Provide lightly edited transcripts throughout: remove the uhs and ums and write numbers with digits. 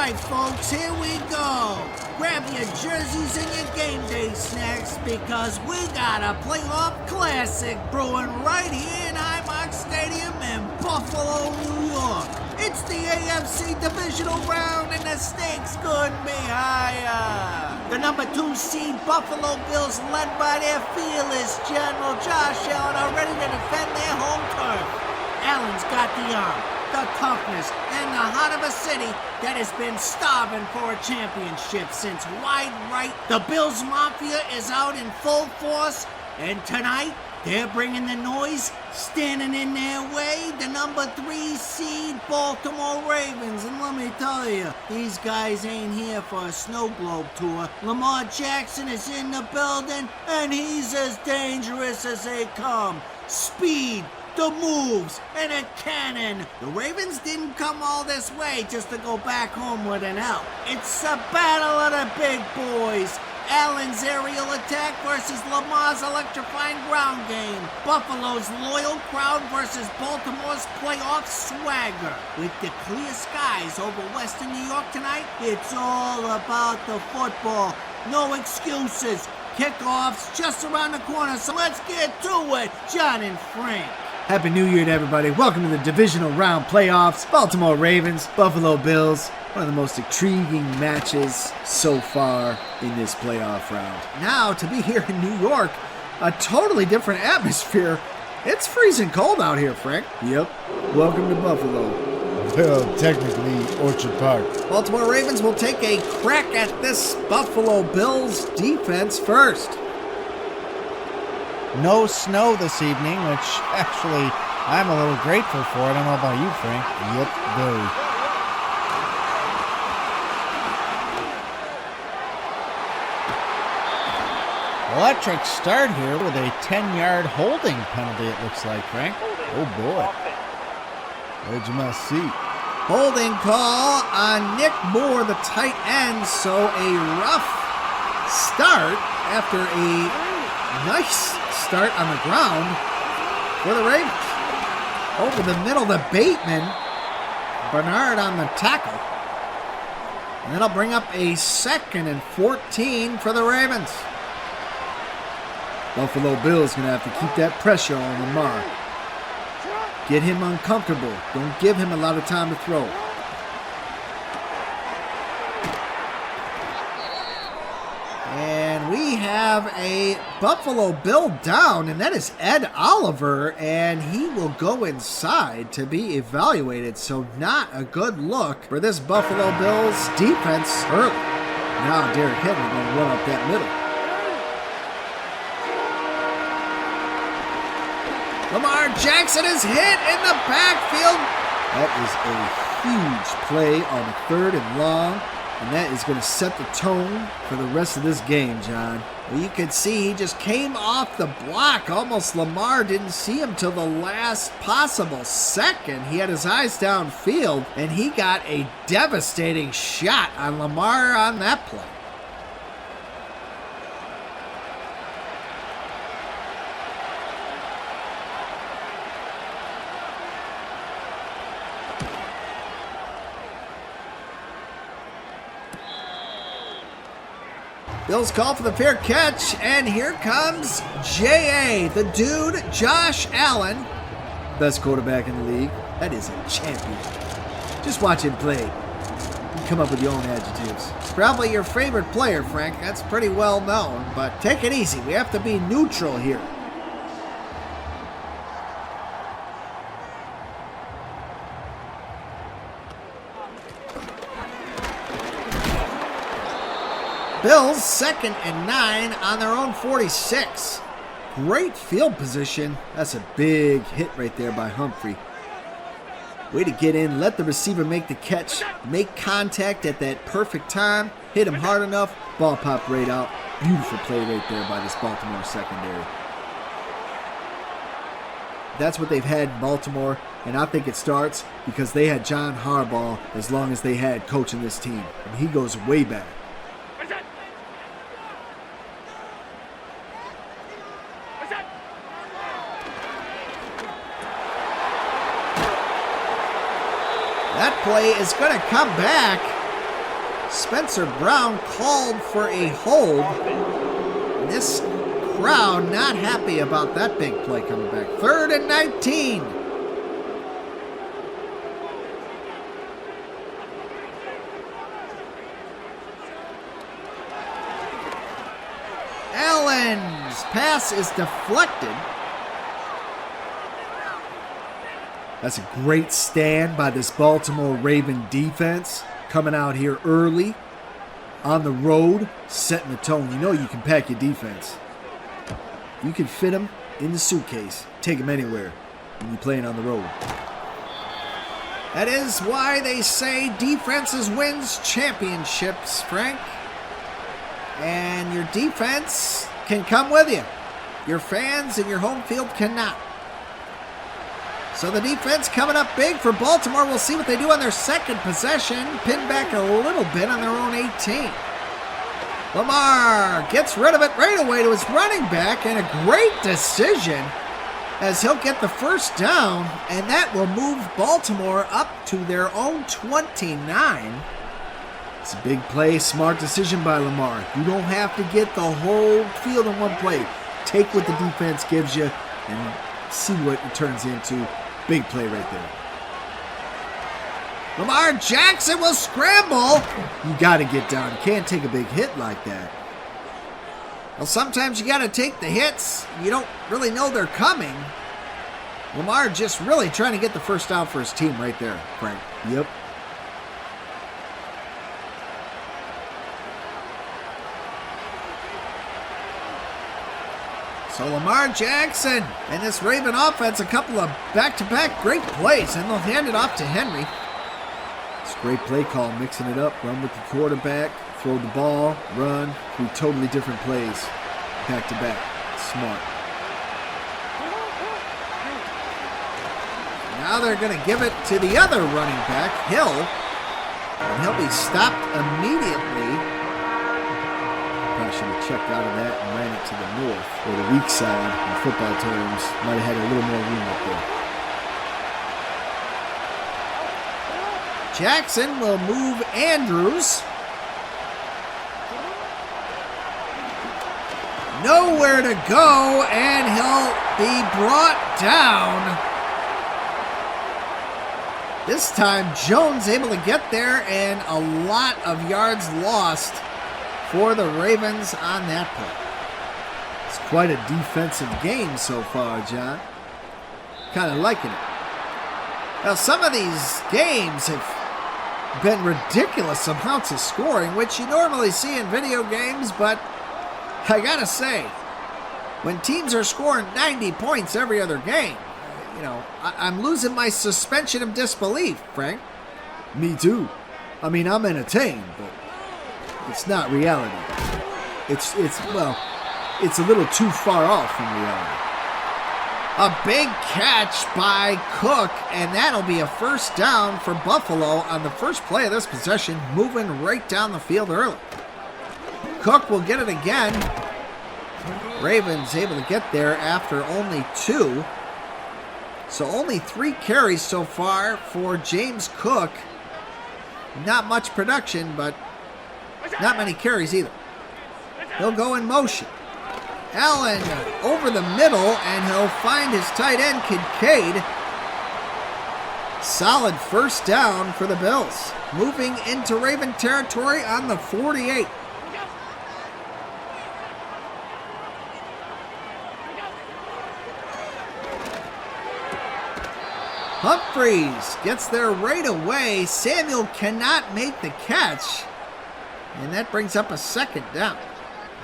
right, folks, here we go. Grab your jerseys and your game day snacks because we got a playoff classic brewing right here in Highmark Stadium in Buffalo, New York. It's the AFC Divisional round and the stakes couldn't be higher. The number 2 seed Buffalo Bills, led by their fearless General Josh Allen, are ready to defend their home turf. Allen's got the arm, the toughness, and the heart of a city that has been starving for a championship since wide right. The Bills Mafia is out in full force, and tonight they're bringing the noise. Standing in their way, the number 3 seed Baltimore Ravens. And let me tell you, these guys ain't here for a snow globe tour. Lamar Jackson is in the building, and he's as dangerous as they come. Speed, the moves, and a cannon. The Ravens didn't come all this way just to go back home with an L. It's a battle of the big boys. Allen's aerial attack versus Lamar's electrifying ground game. Buffalo's loyal crowd versus Baltimore's playoff swagger. With the clear skies over western New York tonight, it's all about the football. No excuses. Kickoffs just around the corner, so let's get to it. John and Frank. Happy New Year to everybody. Welcome to the divisional round playoffs. Baltimore Ravens, Buffalo Bills. One of the most intriguing matches so far in this playoff round. Now, to be here in New York, a totally different atmosphere. It's freezing cold out here, Frank. Yep. Welcome to Buffalo. Well, technically, Orchard Park. Baltimore Ravens will take a crack at this Buffalo Bills defense first. No snow this evening, which actually I'm a little grateful for. I don't know about you, Frank. Yep, very. Electric start here with a 10-yard holding penalty, it looks like, Frank. Oh, boy. Edge of my seat. Holding call on Nick Moore, the tight end. So a rough start after a nice start on the ground for the Ravens. Over the middle to Bateman. Bernard on the tackle. And that'll bring up a 2nd and 14 for the Ravens. Buffalo Bills going to have to keep that pressure on Lamar. Get him uncomfortable. Don't give him a lot of time to throw. And we have a Buffalo Bill down, and that is Ed Oliver, and he will go inside to be evaluated. So not a good look for this Buffalo Bills defense early. Now Derrick Henry going to run up that middle. Lamar Jackson is hit in the backfield. That is a huge play on 3rd and long, and that is going to set the tone for the rest of this game, John. Well, you can see he just came off the block. Almost Lamar didn't see him till the last possible second. He had his eyes downfield, and he got a devastating shot on Lamar on that play. Bills call for the fair catch, and here comes J.A., the dude, Josh Allen. Best quarterback in the league. That is a champion. Just watch him play. You come up with your own adjectives. Probably your favorite player, Frank. That's pretty well known, but take it easy. We have to be neutral here. Bills 2nd and 9 on their own 46. Great field position. That's a big hit right there by Humphrey. Way to get in, let the receiver make the catch, make contact at that perfect time, hit him hard enough, ball popped right out. Beautiful play right there by this Baltimore secondary. That's what they've had in Baltimore, and I think it starts because they had John Harbaugh as long as they had coaching this team. And he goes way back. That play is going to come back. Spencer Brown called for a hold. And this crowd not happy about that big play coming back. 3rd and 19. Allen's pass is deflected. That's a great stand by this Baltimore Raven defense. Coming out here early, on the road, setting the tone. You know you can pack your defense. You can fit them in the suitcase. Take them anywhere when you're playing on the road. That is why they say defenses wins championships, Frank. And your defense can come with you. Your fans and your home field cannot. So the defense coming up big for Baltimore. We'll see what they do on their second possession. Pinned back a little bit on their own 18. Lamar gets rid of it right away to his running back, and a great decision as he'll get the first down, and that will move Baltimore up to their own 29. It's a big play, smart decision by Lamar. You don't have to get the whole field in one play. Take what the defense gives you and see what it turns into. Big play right there. Lamar Jackson will scramble. You got to get down. You can't take a big hit like that. Well, sometimes you got to take the hits. You don't really know they're coming. Lamar just really trying to get the first down for his team right there, Frank. Yep. So Lamar Jackson and this Raven offense, a couple of back-to-back great plays, and they'll hand it off to Henry. It's a great play call, mixing it up, run with the quarterback, throw the ball, run, 3 totally different plays, back-to-back. Smart. Now they're going to give it to the other running back, Hill, and he'll be stopped immediately. Probably should have checked out of that and ran it to the north, or the weak side in football terms. Might have had a little more room up there. Jackson will move Andrews. Nowhere to go, and he'll be brought down. This time, Jones able to get there, and a lot of yards lost for the Ravens on that play. It's quite a defensive game so far, John. Kind of liking it. Now, some of these games have been ridiculous amounts of scoring, which you normally see in video games, but I gotta say, when teams are scoring 90 points every other game, you know, I'm losing my suspension of disbelief, Frank. Me too. I mean, I'm entertained, but it's not reality. It's a little too far off from reality. A big catch by Cook, and that'll be a first down for Buffalo on the first play of this possession, moving right down the field early. Cook will get it again. Ravens able to get there after only 2. So only 3 carries so far for James Cook. Not much production, but not many carries either. He'll go in motion. Allen over the middle, and he'll find his tight end, Kincaid. Solid first down for the Bills. Moving into Raven territory on the 48. Humphreys gets there right away. Samuel cannot make the catch. And that brings up a second down.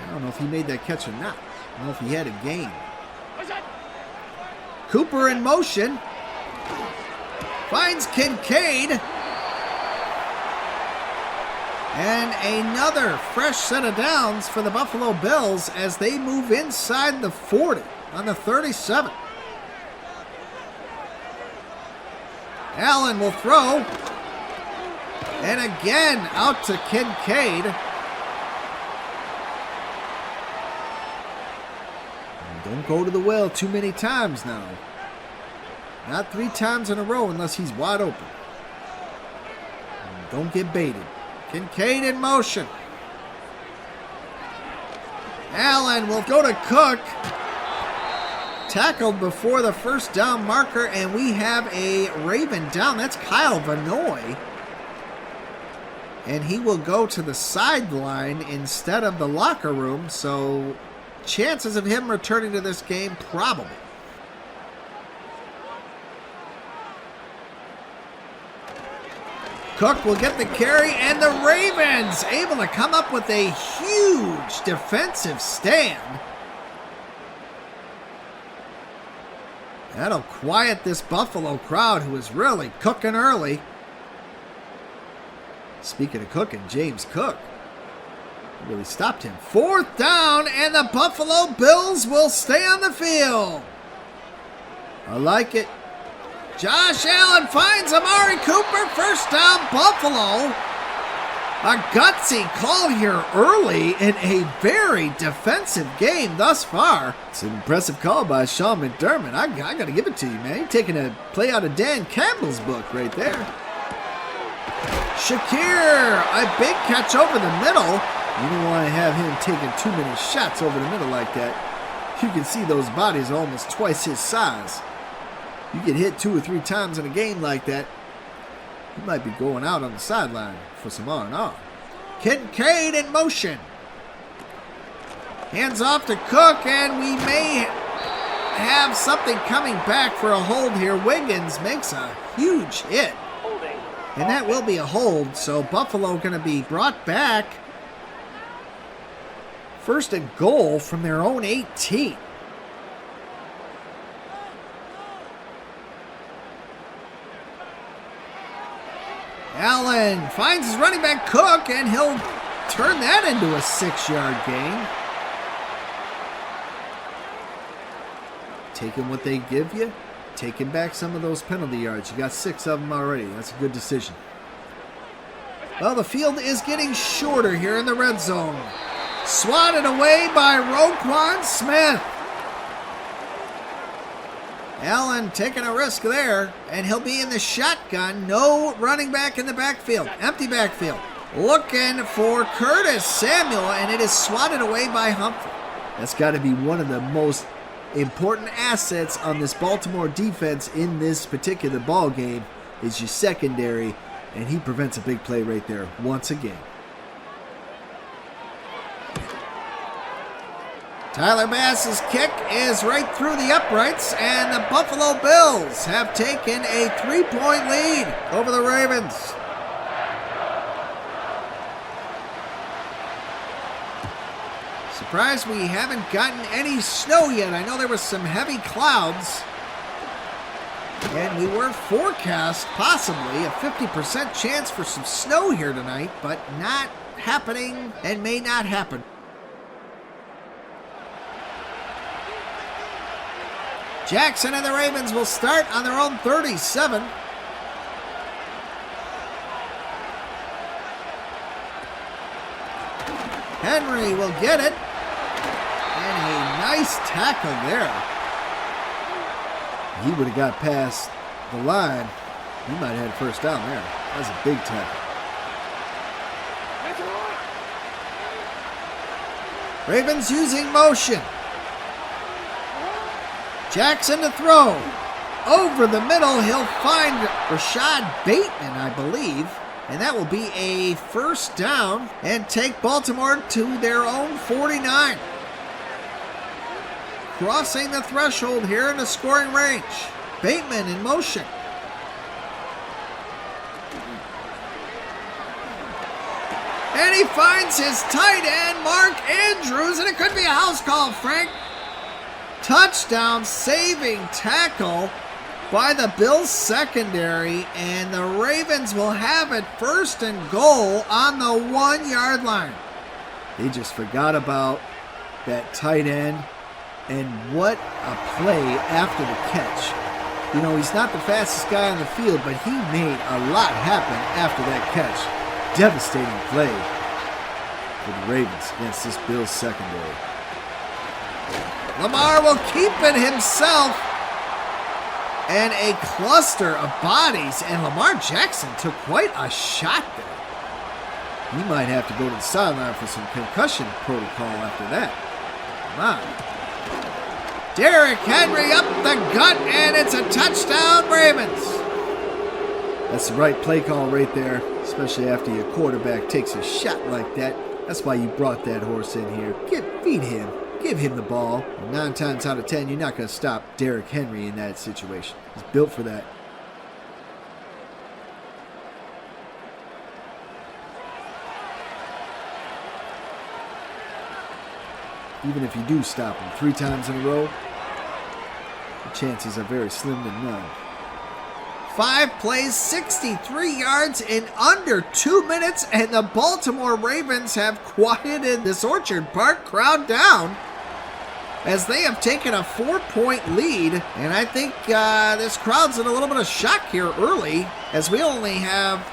I don't know if he made that catch or not. I don't know if he had a gain. Cooper in motion. Finds Kincaid. And another fresh set of downs for the Buffalo Bills as they move inside the 40 on the 37. Allen will throw. And again, out to Kincaid. And don't go to the well too many times now. Not 3 times in a row unless he's wide open. And don't get baited. Kincaid in motion. Allen will go to Cook. Tackled before the first down marker, and we have a Raven down. That's Kyle Vanoy. And he will go to the sideline instead of the locker room, so chances of him returning to this game, probable. Cook will get the carry, and the Ravens able to come up with a huge defensive stand. That'll quiet this Buffalo crowd who is really cooking early. Speaking of cooking, James Cook really stopped him. 4th down, and the Buffalo Bills will stay on the field. I like it. Josh Allen finds Amari Cooper. 1st down, Buffalo. A gutsy call here early in a very defensive game thus far. It's an impressive call by Sean McDermott. I got to give it to you, man. You're taking a play out of Dan Campbell's book right there. Shakir, a big catch over the middle. You don't want to have him taking too many shots over the middle like that. You can see those bodies are almost twice his size. You get hit 2 or 3 times in a game like that, you might be going out on the sideline for some R&R. Kincaid in motion. Hands off to Cook, and we may have something coming back for a hold here. Wiggins makes a huge hit. And that will be a hold, so Buffalo going to be brought back. 1st and goal from their own 18. Allen finds his running back Cook, and he'll turn that into a 6-yard gain. Taking what they give you, taking back some of those penalty yards. You got 6 of them already. That's a good decision. Well, the field is getting shorter here in the red zone. Swatted away by Roquan Smith. Allen taking a risk there, and he'll be in the shotgun. No running back in the backfield. Empty backfield. Looking for Curtis Samuel, and it is swatted away by Humphrey. That's got to be one of the most important assets on this Baltimore defense in this particular ball game is your secondary, and he prevents a big play right there once again. Tyler Bass's kick is right through the uprights, and the Buffalo Bills have taken a 3-point lead over the Ravens. Surprised we haven't gotten any snow yet. I know there was some heavy clouds, and we were forecast possibly a 50% chance for some snow here tonight, but not happening and may not happen. Jackson and the Ravens will start on their own 37. Henry will get it. And a nice tackle there. He would have got past the line. He might have had 1st down there. That was a big tackle. Ravens using motion. Jackson to throw. Over the middle, he'll find Rashad Bateman, I believe. And that will be a 1st down and take Baltimore to their own 49. Crossing the threshold here in the scoring range. Bateman in motion. And he finds his tight end, Mark Andrews, and it could be a house call, Frank. Touchdown saving tackle by the Bills secondary, and the Ravens will have it 1st and goal on the 1-yard line. They just forgot about that tight end, and what a play after the catch. You know, he's not the fastest guy on the field, but he made a lot happen after that catch. Devastating play for the Ravens against this Bills secondary. Lamar will keep it himself. And a cluster of bodies. And Lamar Jackson took quite a shot there. He might have to go to the sideline for some concussion protocol after that. Come on. Derrick Henry up the gut, and it's a touchdown, Ravens. That's the right play call right there, especially after your quarterback takes a shot like that. That's why you brought that horse in here. Feed him. Give him the ball. 9 times out of 10, you're not going to stop Derrick Henry in that situation. He's built for that. Even if you do stop him 3 times in a row, the chances are very slim to none. 5 plays, 63 yards in under 2 minutes, and the Baltimore Ravens have quieted this Orchard Park crowd down as they have taken a 4-point lead. And I think this crowd's in a little bit of shock here early, as we only have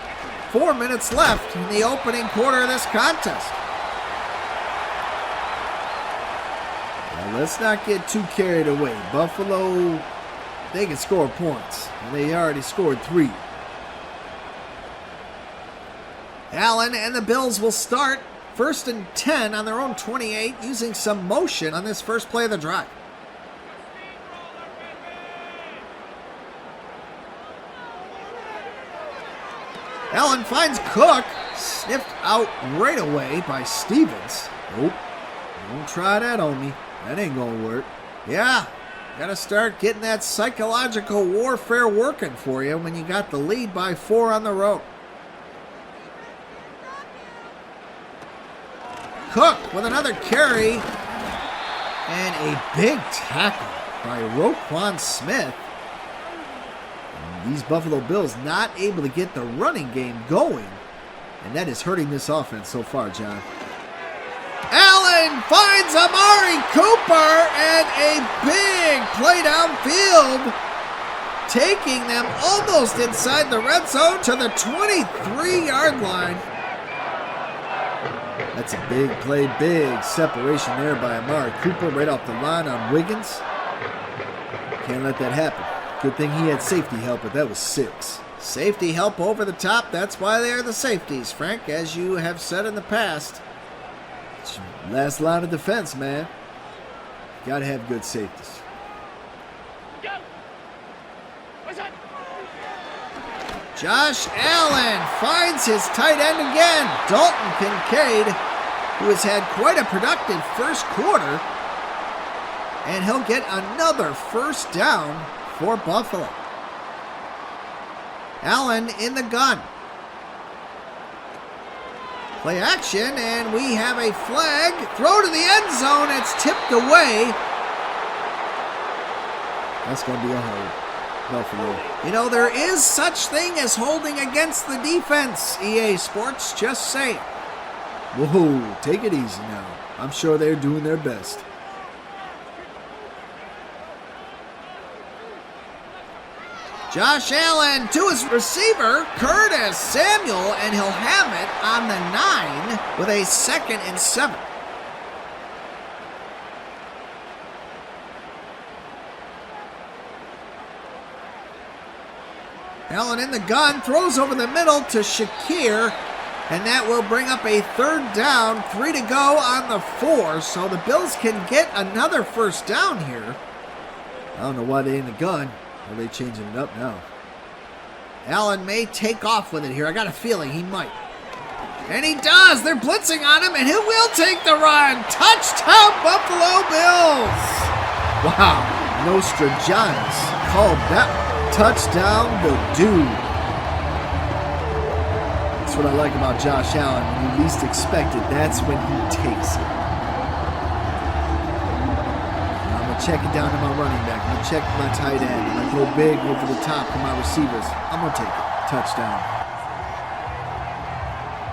4 minutes left in the opening quarter of this contest. Now, let's not get too carried away. Buffalo, they can score points, and they already scored 3. Allen and the Bills will start 1st and 10 on their own 28, using some motion on this first play of the drive. Allen finds Cook, sniffed out right away by Stevens. Nope, don't try that on me. That ain't gonna work. Yeah, gotta start getting that psychological warfare working for you when you got the lead by 4 on the road. Cook with another carry, and a big tackle by Roquan Smith. And these Buffalo Bills not able to get the running game going, and that is hurting this offense so far, John. Allen finds Amari Cooper, and a big play downfield, taking them almost inside the red zone to the 23-yard line. That's a big play, big separation there by Amari Cooper right off the line on Wiggins. Can't let that happen. Good thing he had safety help, but that was 6. Safety help over the top, that's why they are the safeties, Frank, as you have said in the past. It's your last line of defense, man. Got to have good safeties. Josh Allen finds his tight end again, Dalton Kincaid, who has had quite a productive first quarter, and he'll get another first down for Buffalo. Allen in the gun. Play action, and we have a flag. Throw to the end zone. It's tipped away. That's going to be a hold. Buffalo. You know, there is such thing as holding against the defense, EA Sports. Just say it. Whoa, take it easy now. I'm sure they're doing their best. Josh Allen to his receiver, Curtis Samuel, and he'll have it on the 9 with a 2nd and 7. Allen in the gun, throws over the middle to Shakir, and that will bring up a 3rd down, 3 to go on the 4, so the Bills can get another first down here. I don't know why they in the gun. Are they changing it up now? Allen may take off with it here. I got a feeling he might. And he does. They're blitzing on him, and he will take the run. Touchdown, Buffalo Bills. Wow. Nostradamus called that touchdown the dude. That's what I like about Josh Allen. When you least expect it, that's when he takes it. Check it down to my running back. I'm going to check my tight end. I'm going to go big over the top to my receivers. I'm going to take it. Touchdown.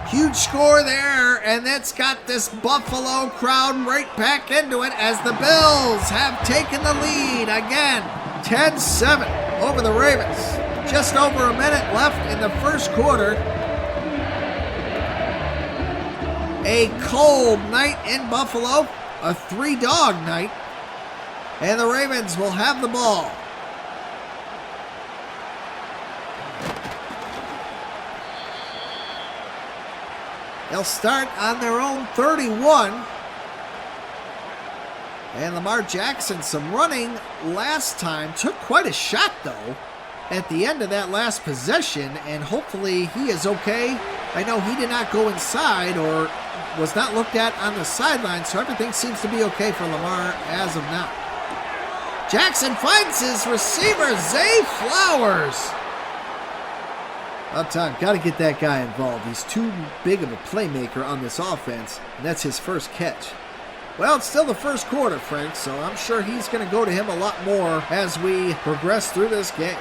Huge score there, and that's got this Buffalo crowd right back into it as the Bills have taken the lead again. 10-7 over the Ravens. Just over a minute left in the first quarter. A cold night in Buffalo. A 3-dog night. And the Ravens will have the ball. They'll start on their own 31. And Lamar Jackson, some running last time. Took quite a shot, though, at the end of that last possession. And hopefully he is okay. I know he did not go inside or was not looked at on the sideline. So everything seems to be okay for Lamar as of now. Jackson finds his receiver, Zay Flowers. About time. Got to get that guy involved. He's too big of a playmaker on this offense. And that's his first catch. Well, it's still the first quarter, Frank, so I'm sure he's going to go to him a lot more as we progress through this game.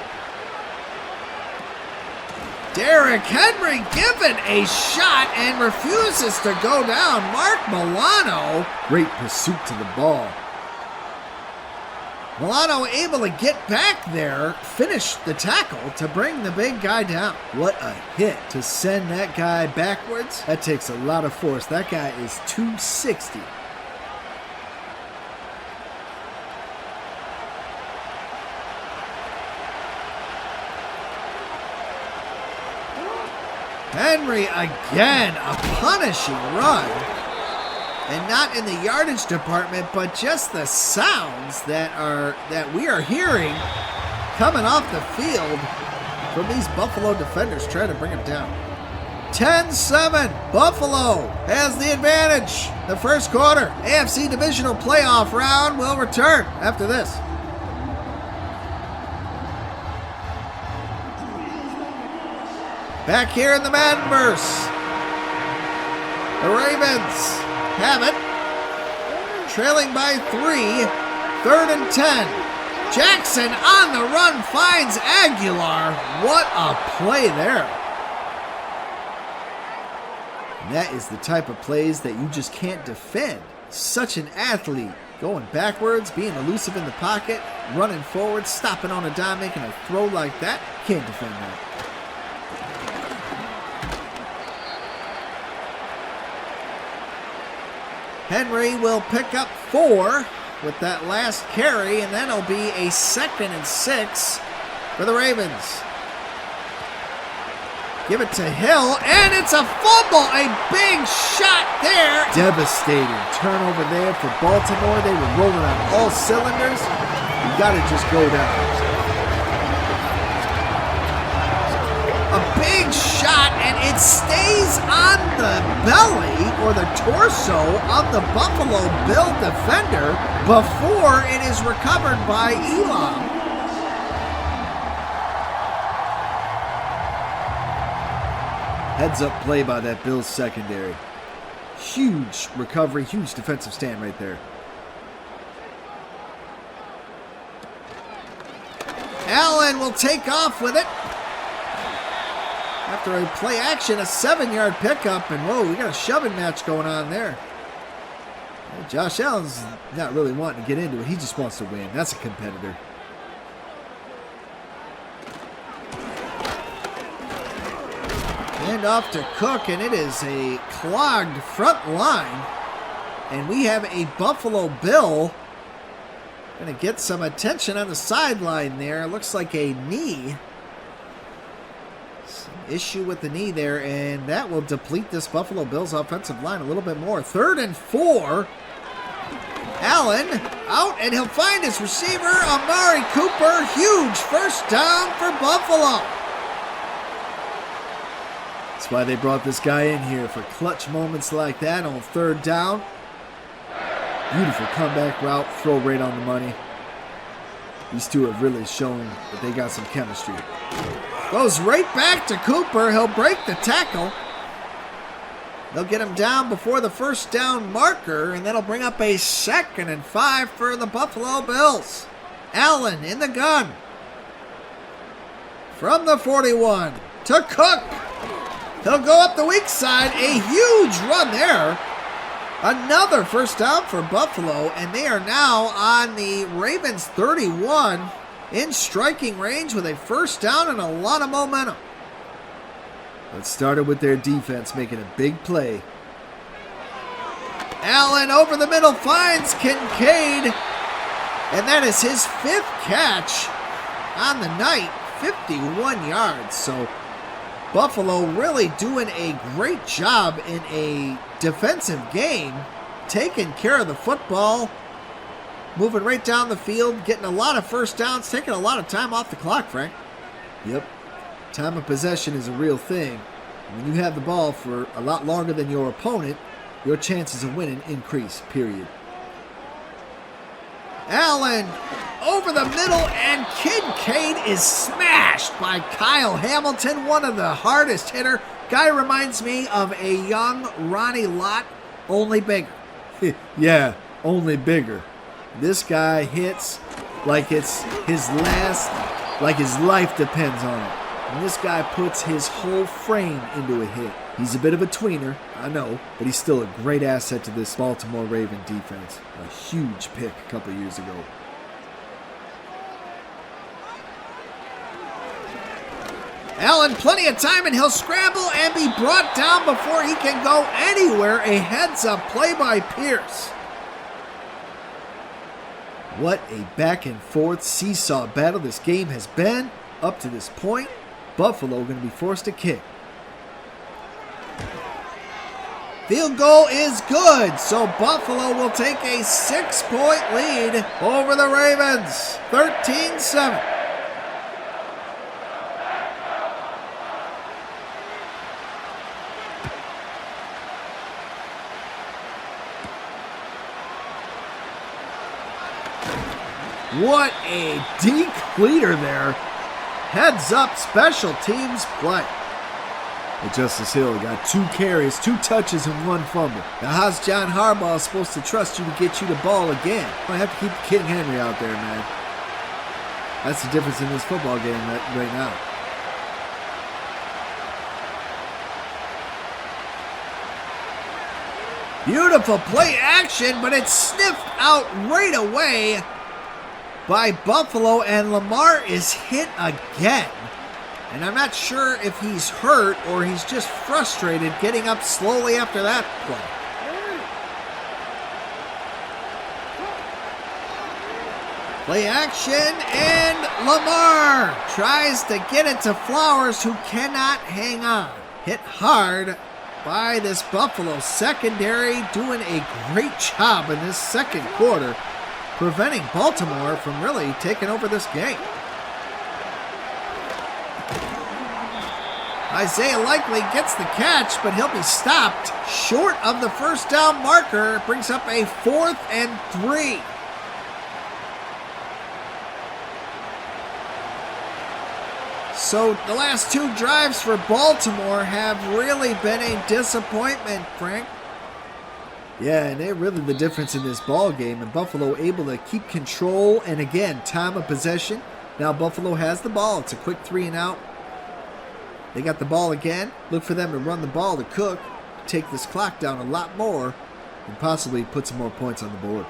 Derrick Henry given a shot and refuses to go down. Mark Milano. Great pursuit to the ball. Milano able to get back there, finish the tackle to bring the big guy down. What a hit to send that guy backwards. That takes a lot of force. That guy is 260. Henry again, a punishing run. And not in the yardage department, but just the sounds that we are hearing coming off the field from these Buffalo defenders trying to bring him down. 10-7, Buffalo has the advantage. The first quarter, AFC Divisional playoff round will return after this. Back here in the Maddenverse, the Ravens have it, trailing by 3, 3rd and 10. Jackson on the run finds Aguilar. What a play there. And that is the type of plays that you just can't defend. Such an athlete. Going backwards, being elusive in the pocket, running forward, stopping on a dime, making a throw like that. Can't defend that. Henry will pick up 4 with that last carry, and then it'll be a 2nd and 6 for the Ravens. Give it to Hill, and it's a fumble, a big shot there. Devastating turnover there for Baltimore. They were rolling on all cylinders. You got to just go down. A big shot, and it stays on the belly or the torso of the Buffalo Bill defender before it is recovered by Elam. Heads up play by that Bills secondary. Huge recovery, huge defensive stand right there. Allen will take off with it. After a play action, a 7-yard pickup, and whoa, we got a shoving match going on there. Well, Josh Allen's not really wanting to get into it. He just wants to win. That's a competitor. Hand off to Cook, and it is a clogged front line. And we have a Buffalo Bill going to get some attention on the sideline there. It looks like a knee. Issue with the knee there, and that will deplete this Buffalo Bills offensive line a little bit more. 3rd and 4. Allen out, and he'll find his receiver, Amari Cooper. Huge first down for Buffalo. That's why they brought this guy in here, for clutch moments like that on 3rd down. Beautiful comeback route, throw right on the money. These two have really shown that they got some chemistry. Goes right back to Cooper. He'll break the tackle. They'll get him down before the first down marker, and that'll bring up a 2nd and 5 for the Buffalo Bills. Allen in the gun. From the 41 to Cook. He'll go up the weak side. A huge run there. Another first down for Buffalo, and they are now on the Ravens 31 in striking range with a first down and a lot of momentum. It started with their defense making a big play. Allen over the middle finds Kincaid, and that is his 5th catch on the night, 51 yards. So Buffalo really doing a great job in a defensive game, taking care of the football, moving right down the field, getting a lot of first downs, taking a lot of time off the clock, Frank. Yep, time of possession is a real thing. When you have the ball for a lot longer than your opponent, your chances of winning increase, period. Allen over the middle, and Kincaid is smashed by Kyle Hamilton, one of the hardest hitter. Guy reminds me of a young Ronnie Lott, only bigger. Yeah, only bigger. This guy hits like it's his last, like his life depends on it. And this guy puts his whole frame into a hit. He's a bit of a tweener, I know, but he's still a great asset to this Baltimore Raven defense. A huge pick a couple years ago. Allen, plenty of time, and he'll scramble and be brought down before he can go anywhere. A heads-up play by Pierce. What a back-and-forth seesaw battle this game has been up to this point. Buffalo going to be forced to kick. Field goal is good, so Buffalo will take a 6-point lead over the Ravens, 13-7. What a decleater there. Heads up special teams play. But Justice Hill got 2 carries, 2 touches, and 1 fumble. Now how's John Harbaugh supposed to trust you to get you the ball again? I have to keep King Henry out there, man. That's the difference in this football game right now. Beautiful play action, but it's sniffed out right away by Buffalo, and Lamar is hit again. And I'm not sure if he's hurt or he's just frustrated getting up slowly after that play. Play action, and Lamar tries to get it to Flowers, who cannot hang on. Hit hard by this Buffalo secondary, doing a great job in this second quarter, preventing Baltimore from really taking over this game. Isaiah Likely gets the catch, but he'll be stopped short of the first down marker. Brings up a 4th and 3. So the last 2 drives for Baltimore have really been a disappointment, Frank. Yeah, and they're really the difference in this ball game, and Buffalo able to keep control, and again, time of possession. Now Buffalo has the ball. It's a quick 3 and out. They got the ball again. Look for them to run the ball to Cook, take this clock down a lot more, and possibly put some more points on the board.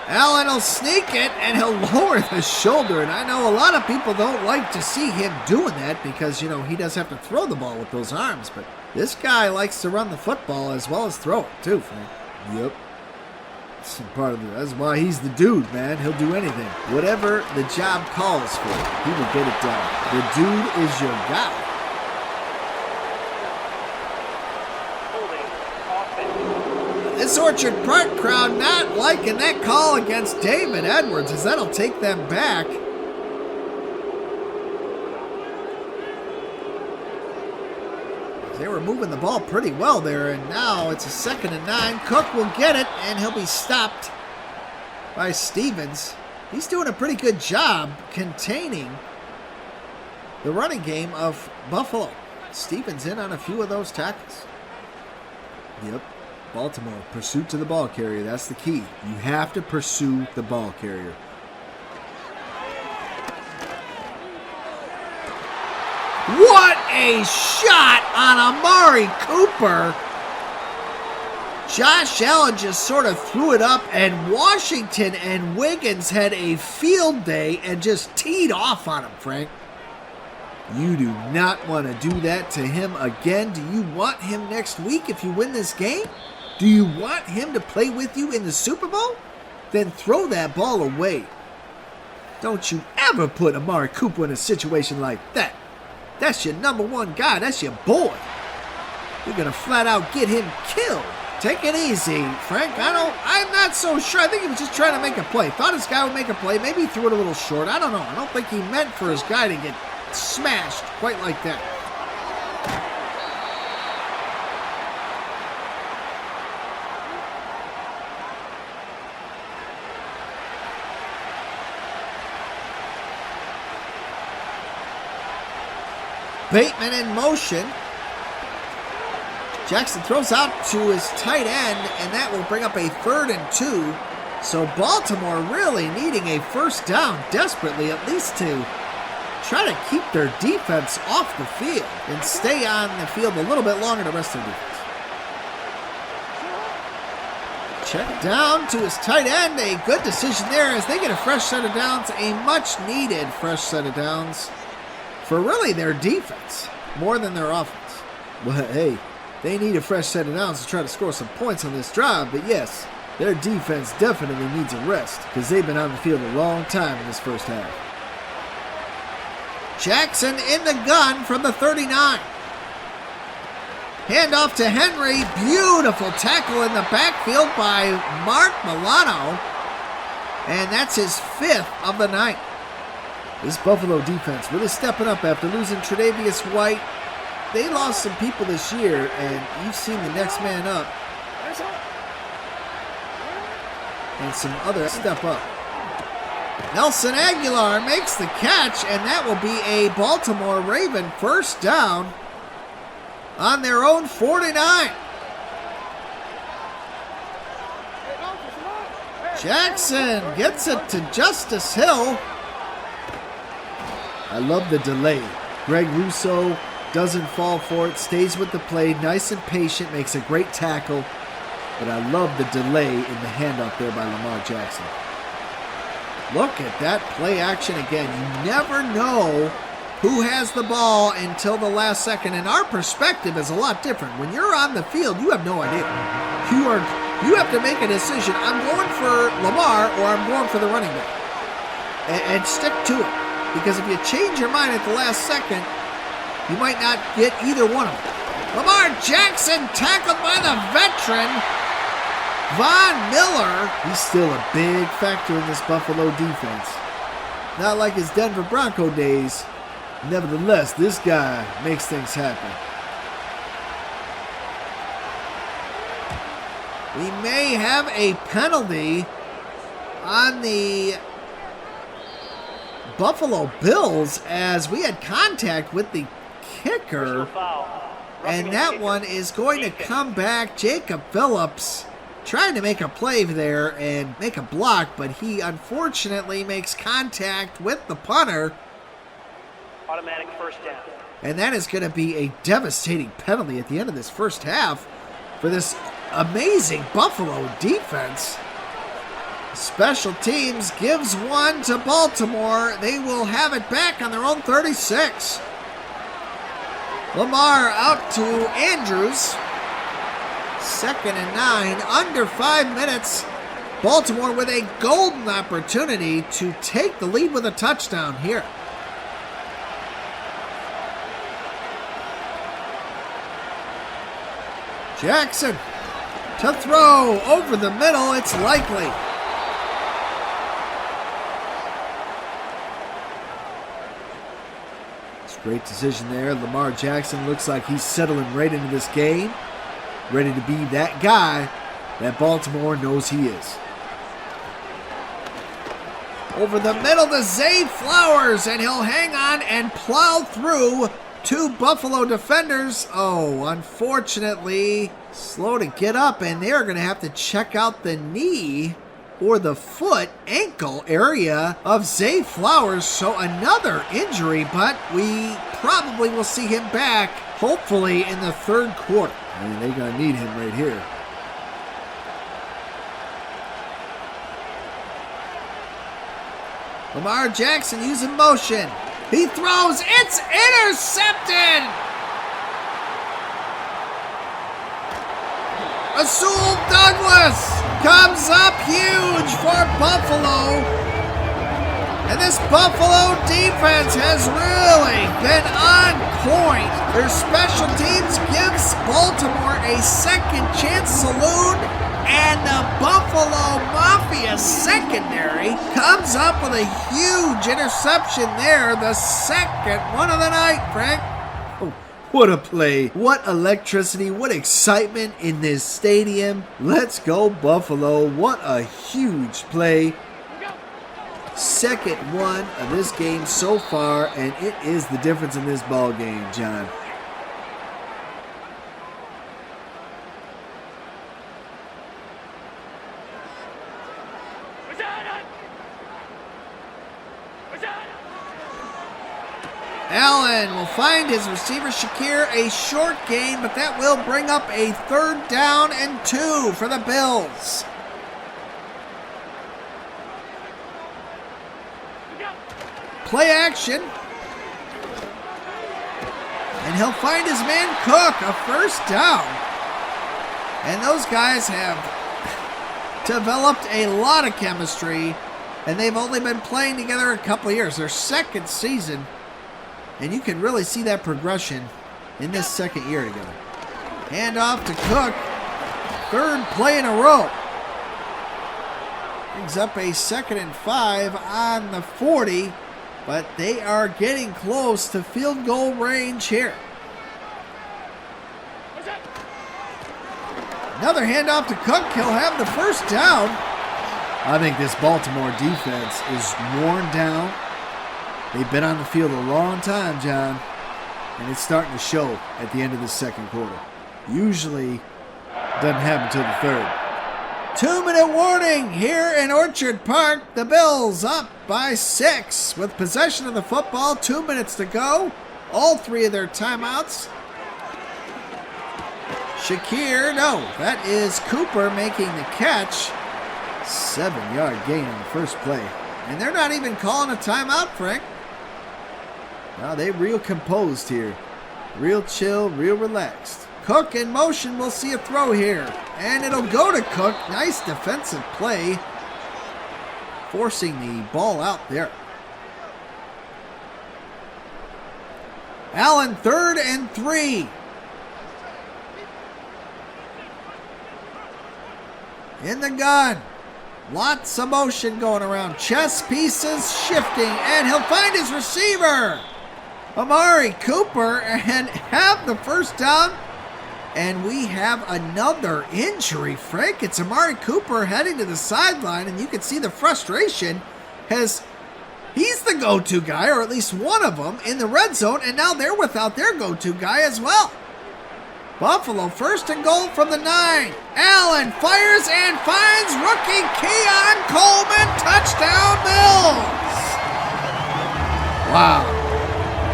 Allen will sneak it, and he'll lower the shoulder. And I know a lot of people don't like to see him doing that because, you know, he does have to throw the ball with those arms. But this guy likes to run the football as well as throw it, too, Frank. Yep. That's why he's the dude, man. He'll do anything. Whatever the job calls for, he will get it done. The dude is your guy. This Orchard Park crowd not liking that call against David Edwards, as that'll take them back. They were moving the ball pretty well there, and now it's a 2nd and 9. Cook will get it, and he'll be stopped by Stevens. He's doing a pretty good job containing the running game of Buffalo. Stevens in on a few of those tackles. Yep. Baltimore, pursuit to the ball carrier. That's the key. You have to pursue the ball carrier. What a shot on Amari Cooper. Josh Allen just sort of threw it up, and Washington and Wiggins had a field day and just teed off on him, Frank. You do not want to do that to him again. Do you want him next week if you win this game? Do you want him to play with you in the Super Bowl? Then throw that ball away. Don't you ever put Amari Cooper in a situation like that. That's your number one guy. That's your boy. You're going to flat out get him killed. Take it easy, Frank. I'm not so sure. I think he was just trying to make a play. Thought his guy would make a play. Maybe he threw it a little short. I don't know. I don't think he meant for his guy to get smashed quite like that. Bateman in motion. Jackson throws out to his tight end, and that will bring up a 3rd and 2. So Baltimore really needing a first down desperately, at least to try to keep their defense off the field and stay on the field a little bit longer the rest of the defense. Check down to his tight end. A good decision there as they get a fresh set of downs, a much needed fresh set of downs for really their defense more than their offense. Well, hey, they need a fresh set of downs to try to score some points on this drive, but yes, their defense definitely needs a rest because they've been on the field a long time in this first half. Jackson in the gun from the 39. Handoff to Henry. Beautiful tackle in the backfield by Mark Milano. And that's his 5th of the night. This Buffalo defense really stepping up after losing Tre'Davious White. They lost some people this year, and you've seen the next man up. And some others step up. Nelson Aguilar makes the catch, and that will be a Baltimore Raven first down on their own 49. Jackson gets it to Justice Hill. I love the delay. Greg Rousseau doesn't fall for it, stays with the play, nice and patient, makes a great tackle. But I love the delay in the handoff there by Lamar Jackson. Look at that play action again. You never know who has the ball until the last second, and our perspective is a lot different. When you're on the field, you have no idea. You have to make a decision. I'm going for Lamar or I'm going for the running back. And stick to it. Because if you change your mind at the last second, you might not get either one of them. Lamar Jackson tackled by the veteran, Von Miller. He's still a big factor in this Buffalo defense. Not like his Denver Bronco days. Nevertheless, this guy makes things happen. We may have a penalty on the Buffalo Bills as we had contact with the kicker, and that one is going to come back. Jacob Phillips trying to make a play there and make a block, but he unfortunately makes contact with the punter. Automatic first down. And that is going to be a devastating penalty at the end of this first half for this amazing Buffalo defense. Special teams gives one to Baltimore. They will have it back on their own 36. Lamar out to Andrews. 2nd and 9, under 5 minutes. Baltimore with a golden opportunity to take the lead with a touchdown here. Jackson to throw over the middle. It's likely. It's a great decision there. Lamar Jackson looks like he's settling right into this game. Ready to be that guy that Baltimore knows he is. Over the middle to Zay Flowers, and he'll hang on and plow through 2 Buffalo defenders. Oh, unfortunately, slow to get up, and they're going to have to check out the knee or the foot, ankle area of Zay Flowers. So another injury, but we probably will see him back, hopefully, in the 3rd quarter. And they're going to need him right here. Lamar Jackson using motion. He throws. It's intercepted. Rasul Douglas comes up huge for Buffalo. And this Buffalo defense has really been on point. Their special teams gives Baltimore a second chance saloon, and the Buffalo Mafia secondary comes up with a huge interception there, the second one of the night, Frank. Oh, What a play. What electricity, what excitement in this stadium. Let's go Buffalo. What a huge play. Second one of this game so far, and it is the difference in this ball game, John. Allen will find his receiver Shakir, a short gain, but that will bring up a 3rd down and 2 for the Bills. Play action. And he'll find his man Cook, a 1st down. And those guys have developed a lot of chemistry, and they've only been playing together a couple of years. Their 2nd season. And you can really see that progression in this 2nd year together. Hand off to Cook. 3rd play in a row. Brings up a 2nd and 5 on the 40. But they are getting close to field goal range here. Another handoff to Cook. He'll have the 1st down. I think this Baltimore defense is worn down. They've been on the field a long time, John, and it's starting to show at the end of the 2nd quarter. Usually doesn't happen until the 3rd. 2-minute warning here in Orchard Park. The Bills up by 6 with possession of the football. 2 minutes to go. All 3 of their timeouts. Shakir, no, that is Cooper making the catch. 7-yard gain on the 1st play. And they're not even calling a timeout, Frank. Now they real composed here. Real chill, real relaxed. Cook in motion. We'll see a throw here. And it'll go to Cook. Nice defensive play. Forcing the ball out there. Allen, 3rd and 3. In the gun. Lots of motion going around. Chess pieces shifting. And he'll find his receiver, Amari Cooper, and have the 1st down. And we have another injury, Frank. It's Amari Cooper heading to the sideline, and you can see the frustration. He's the go-to guy, or at least one of them, in the red zone, and now they're without their go-to guy as well. Buffalo 1st and goal from the 9. Allen fires and finds rookie Keon Coleman. Touchdown, Bills. Wow.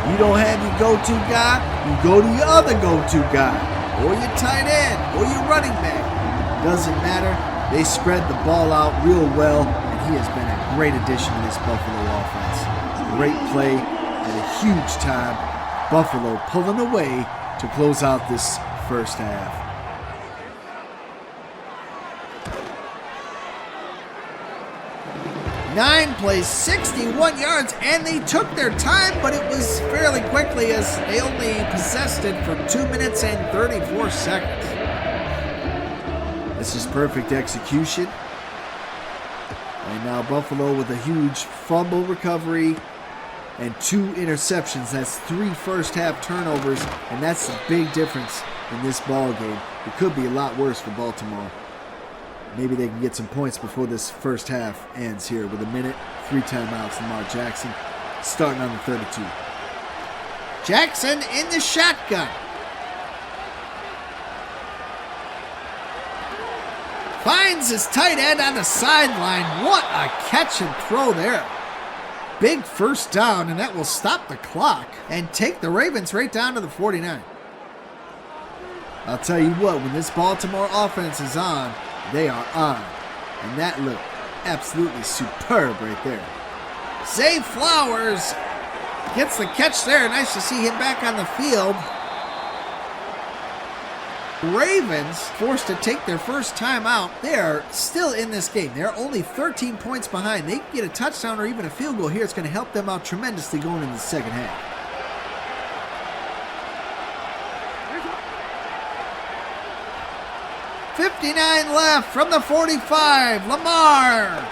You don't have your go-to guy, you go to your other go-to guy. Or your tight end, or your running back. Doesn't matter. They spread the ball out real well, and he has been a great addition to this Buffalo offense. Great play at a huge time. Buffalo pulling away to close out this 1st half. Nine plays, 61 yards, and they took their time, but it was fairly quickly as they only possessed it for 2 minutes and 34 seconds. This is perfect execution. And now Buffalo with a huge fumble recovery and 2 interceptions. That's 3 first-half turnovers, and that's the big difference in this ball game. It could be a lot worse for Baltimore. Maybe they can get some points before this 1st half ends here with a minute, 3 timeouts. Lamar Jackson starting on the 32. Jackson in the shotgun. Finds his tight end on the sideline. What a catch and throw there. Big 1st down, and that will stop the clock and take the Ravens right down to the 49. I'll tell you what, when this Baltimore offense is on, they are on. And that looked absolutely superb right there. Zay Flowers gets the catch there. Nice to see him back on the field. Ravens forced to take their first time out. They are still in this game. They're only 13 points behind. They can get a touchdown or even a field goal here. It's going to help them out tremendously going into the second half. .59 left from the 45. Lamar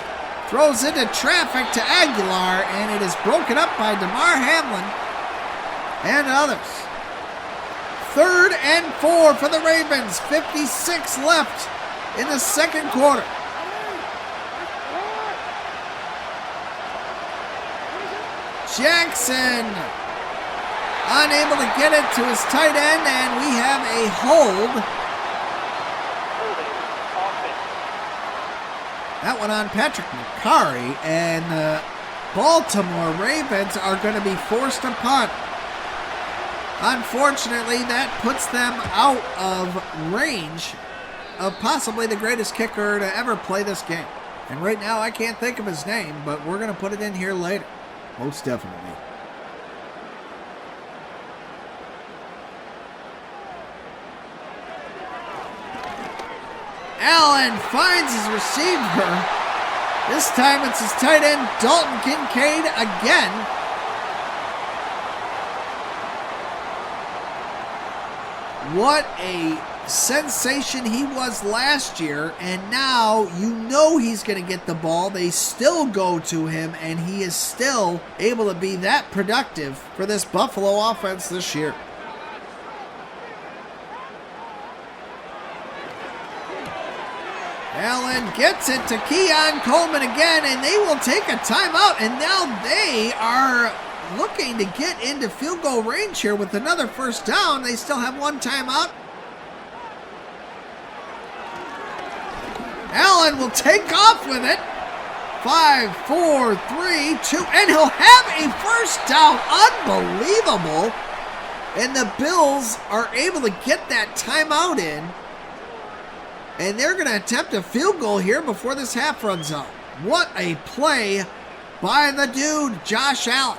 throws into traffic to Aguilar, and it is broken up by DeMar Hamlin and others. 3rd and 4 for the Ravens. 56 left in the second quarter. Jackson unable to get it to his tight end, and we have a hold. That one on Patrick McCarry, and the Baltimore Ravens are going to be forced to punt. Unfortunately, that puts them out of range of possibly the greatest kicker to ever play this game. And right now, I can't think of his name, but we're going to put it in here later. Most definitely. Allen finds his receiver. This time it's his tight end, Dalton Kincaid, again. What a sensation he was last year, and now you know he's going to get the ball. They still go to him, and he is still able to be that productive for this Buffalo offense this year. Allen gets it to Keon Coleman again, and they will take a timeout, and now they are looking to get into field goal range here with another first down. They still have one timeout. Allen will take off with it. 5, 4, 3, 2, and he'll have a first down. Unbelievable. And the Bills are able to get that timeout in. And they're going to attempt a field goal here before this half runs out. What a play by the dude, Josh Allen.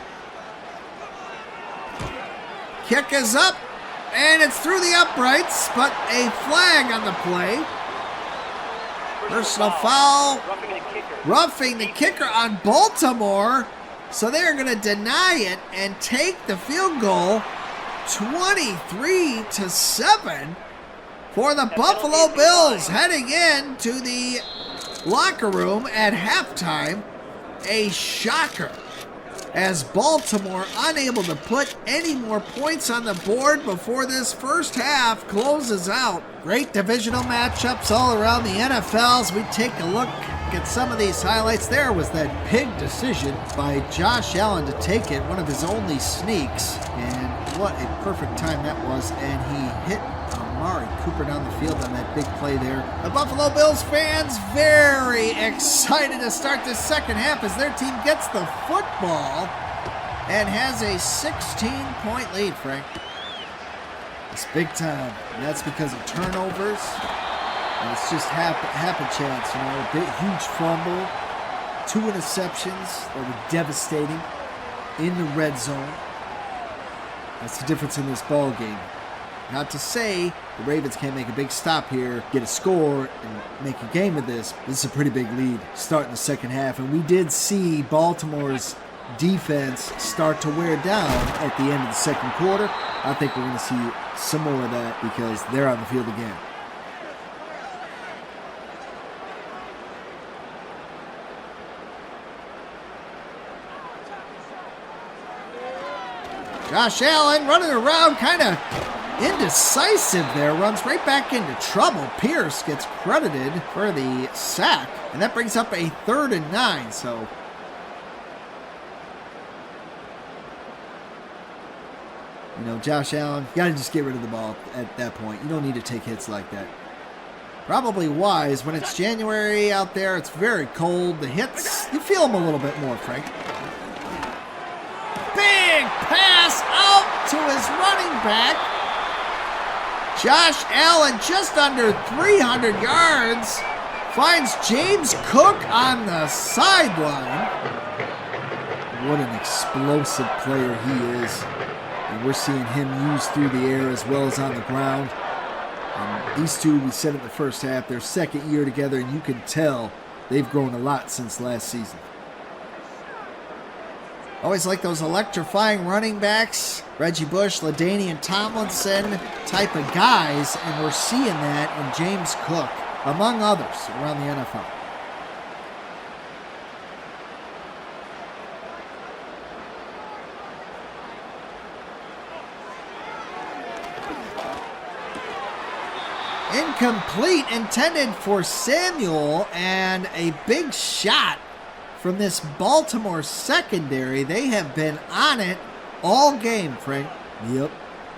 Kick is up, and it's through the uprights, but a flag on the play. Personal foul. Roughing the kicker on Baltimore. So they're going to deny it and take the field goal 23-7. For the Buffalo Bills, heading in to the locker room at halftime. A shocker as Baltimore unable to put any more points on the board before this first half closes out. Great divisional matchups all around the NFL as we take a look at some of these highlights. There was that big decision by Josh Allen to take it, one of his only sneaks, and what a perfect time that was, and he hit Amari Cooper down the field on that big play there. The Buffalo Bills fans very excited to start this second half as their team gets the football and has a 16-point lead, Frank. It's big time, and that's because of turnovers, and it's just happen chance, you know, a big, huge fumble, 2 interceptions that were devastating in the red zone. That's the difference in this ball game. Not to say the Ravens can't make a big stop here, get a score, and make a game of this. This is a pretty big lead starting the second half, and we did see Baltimore's defense start to wear down at the end of the second quarter. I think we're going to see some more of that because they're on the field again. Josh Allen running around, kind of indecisive there, runs right back into trouble. Pierce gets credited for the sack, and that brings up a 3rd and 9, so you know, Josh Allen, you got to just get rid of the ball at that point. You don't need to take hits like that. Probably wise when it's January out there, it's very cold. The hits, you feel them a little bit more, Frank. Big pass out to his running back. Josh Allen just under 300 yards. Finds James Cook on the sideline. What an explosive player he is. And we're seeing him used through the air as well as on the ground. And These two, we said in the first half, their second year together, and you can tell they've grown a lot since last season. Always like those electrifying running backs, Reggie Bush, LaDainian Tomlinson type of guys, and we're seeing that in James Cook, among others, around the NFL. Incomplete, intended for Samuel, and a big shot from this Baltimore secondary. They have been on it all game, Frank. Yep.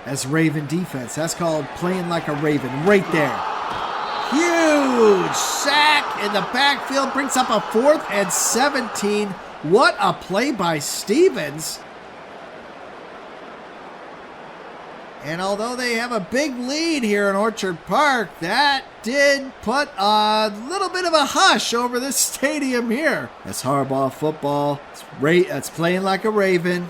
That's Raven defense. That's called playing like a Raven right there. Huge sack in the backfield, brings up a 4th and 17. What a play by Stevens. And although they have a big lead here in Orchard Park, that did put a little bit of a hush over this stadium here. That's hardball football. That's playing like a Raven.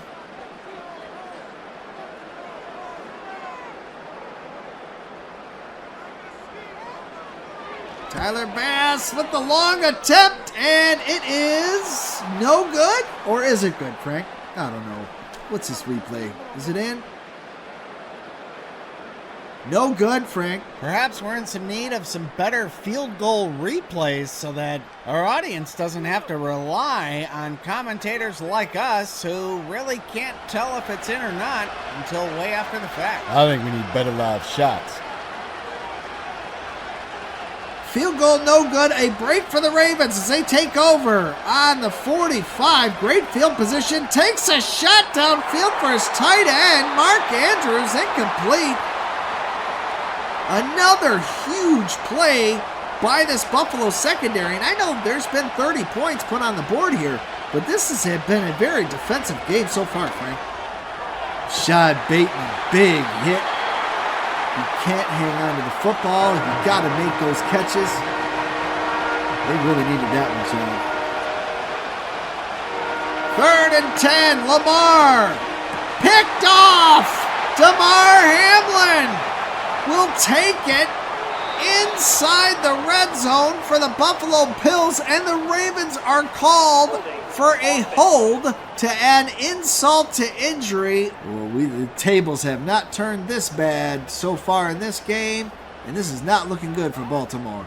Tyler Bass with the long attempt, and it is no good? Or is it good, Frank? I don't know. What's this replay? Is it in? No good, Frank. Perhaps we're in some need of some better field goal replays so that our audience doesn't have to rely on commentators like us who really can't tell if it's in or not until way after the fact. I think we need better live shots. Field goal no good. A break for the Ravens as they take over on the 45. Great field position. Takes a shot downfield for his tight end. Mark Andrews, incomplete. Another huge play by this Buffalo secondary. And I know there's been 30 points put on the board here, but this has been a very defensive game so far, Frank. Shad Bateman, big hit. You can't hang on to the football. You got to make those catches. They really needed that one, John. 3rd and 10. Lamar picked off. Damar Hamlin will take it inside the red zone for the Buffalo Bills, and the Ravens are called for a hold to add insult to injury. Well, the tables have not turned this bad so far in this game, and this is not looking good for Baltimore.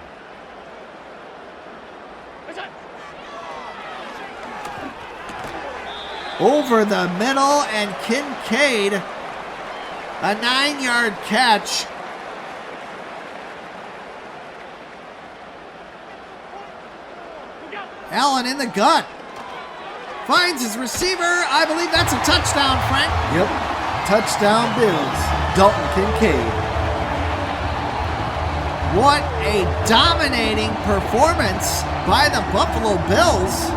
Over the middle, and Kincaid, a 9-yard catch. Allen in the gut. Finds his receiver. I believe that's a touchdown, Frank. Yep. Touchdown Bills. Dalton Kincaid. What a dominating performance by the Buffalo Bills.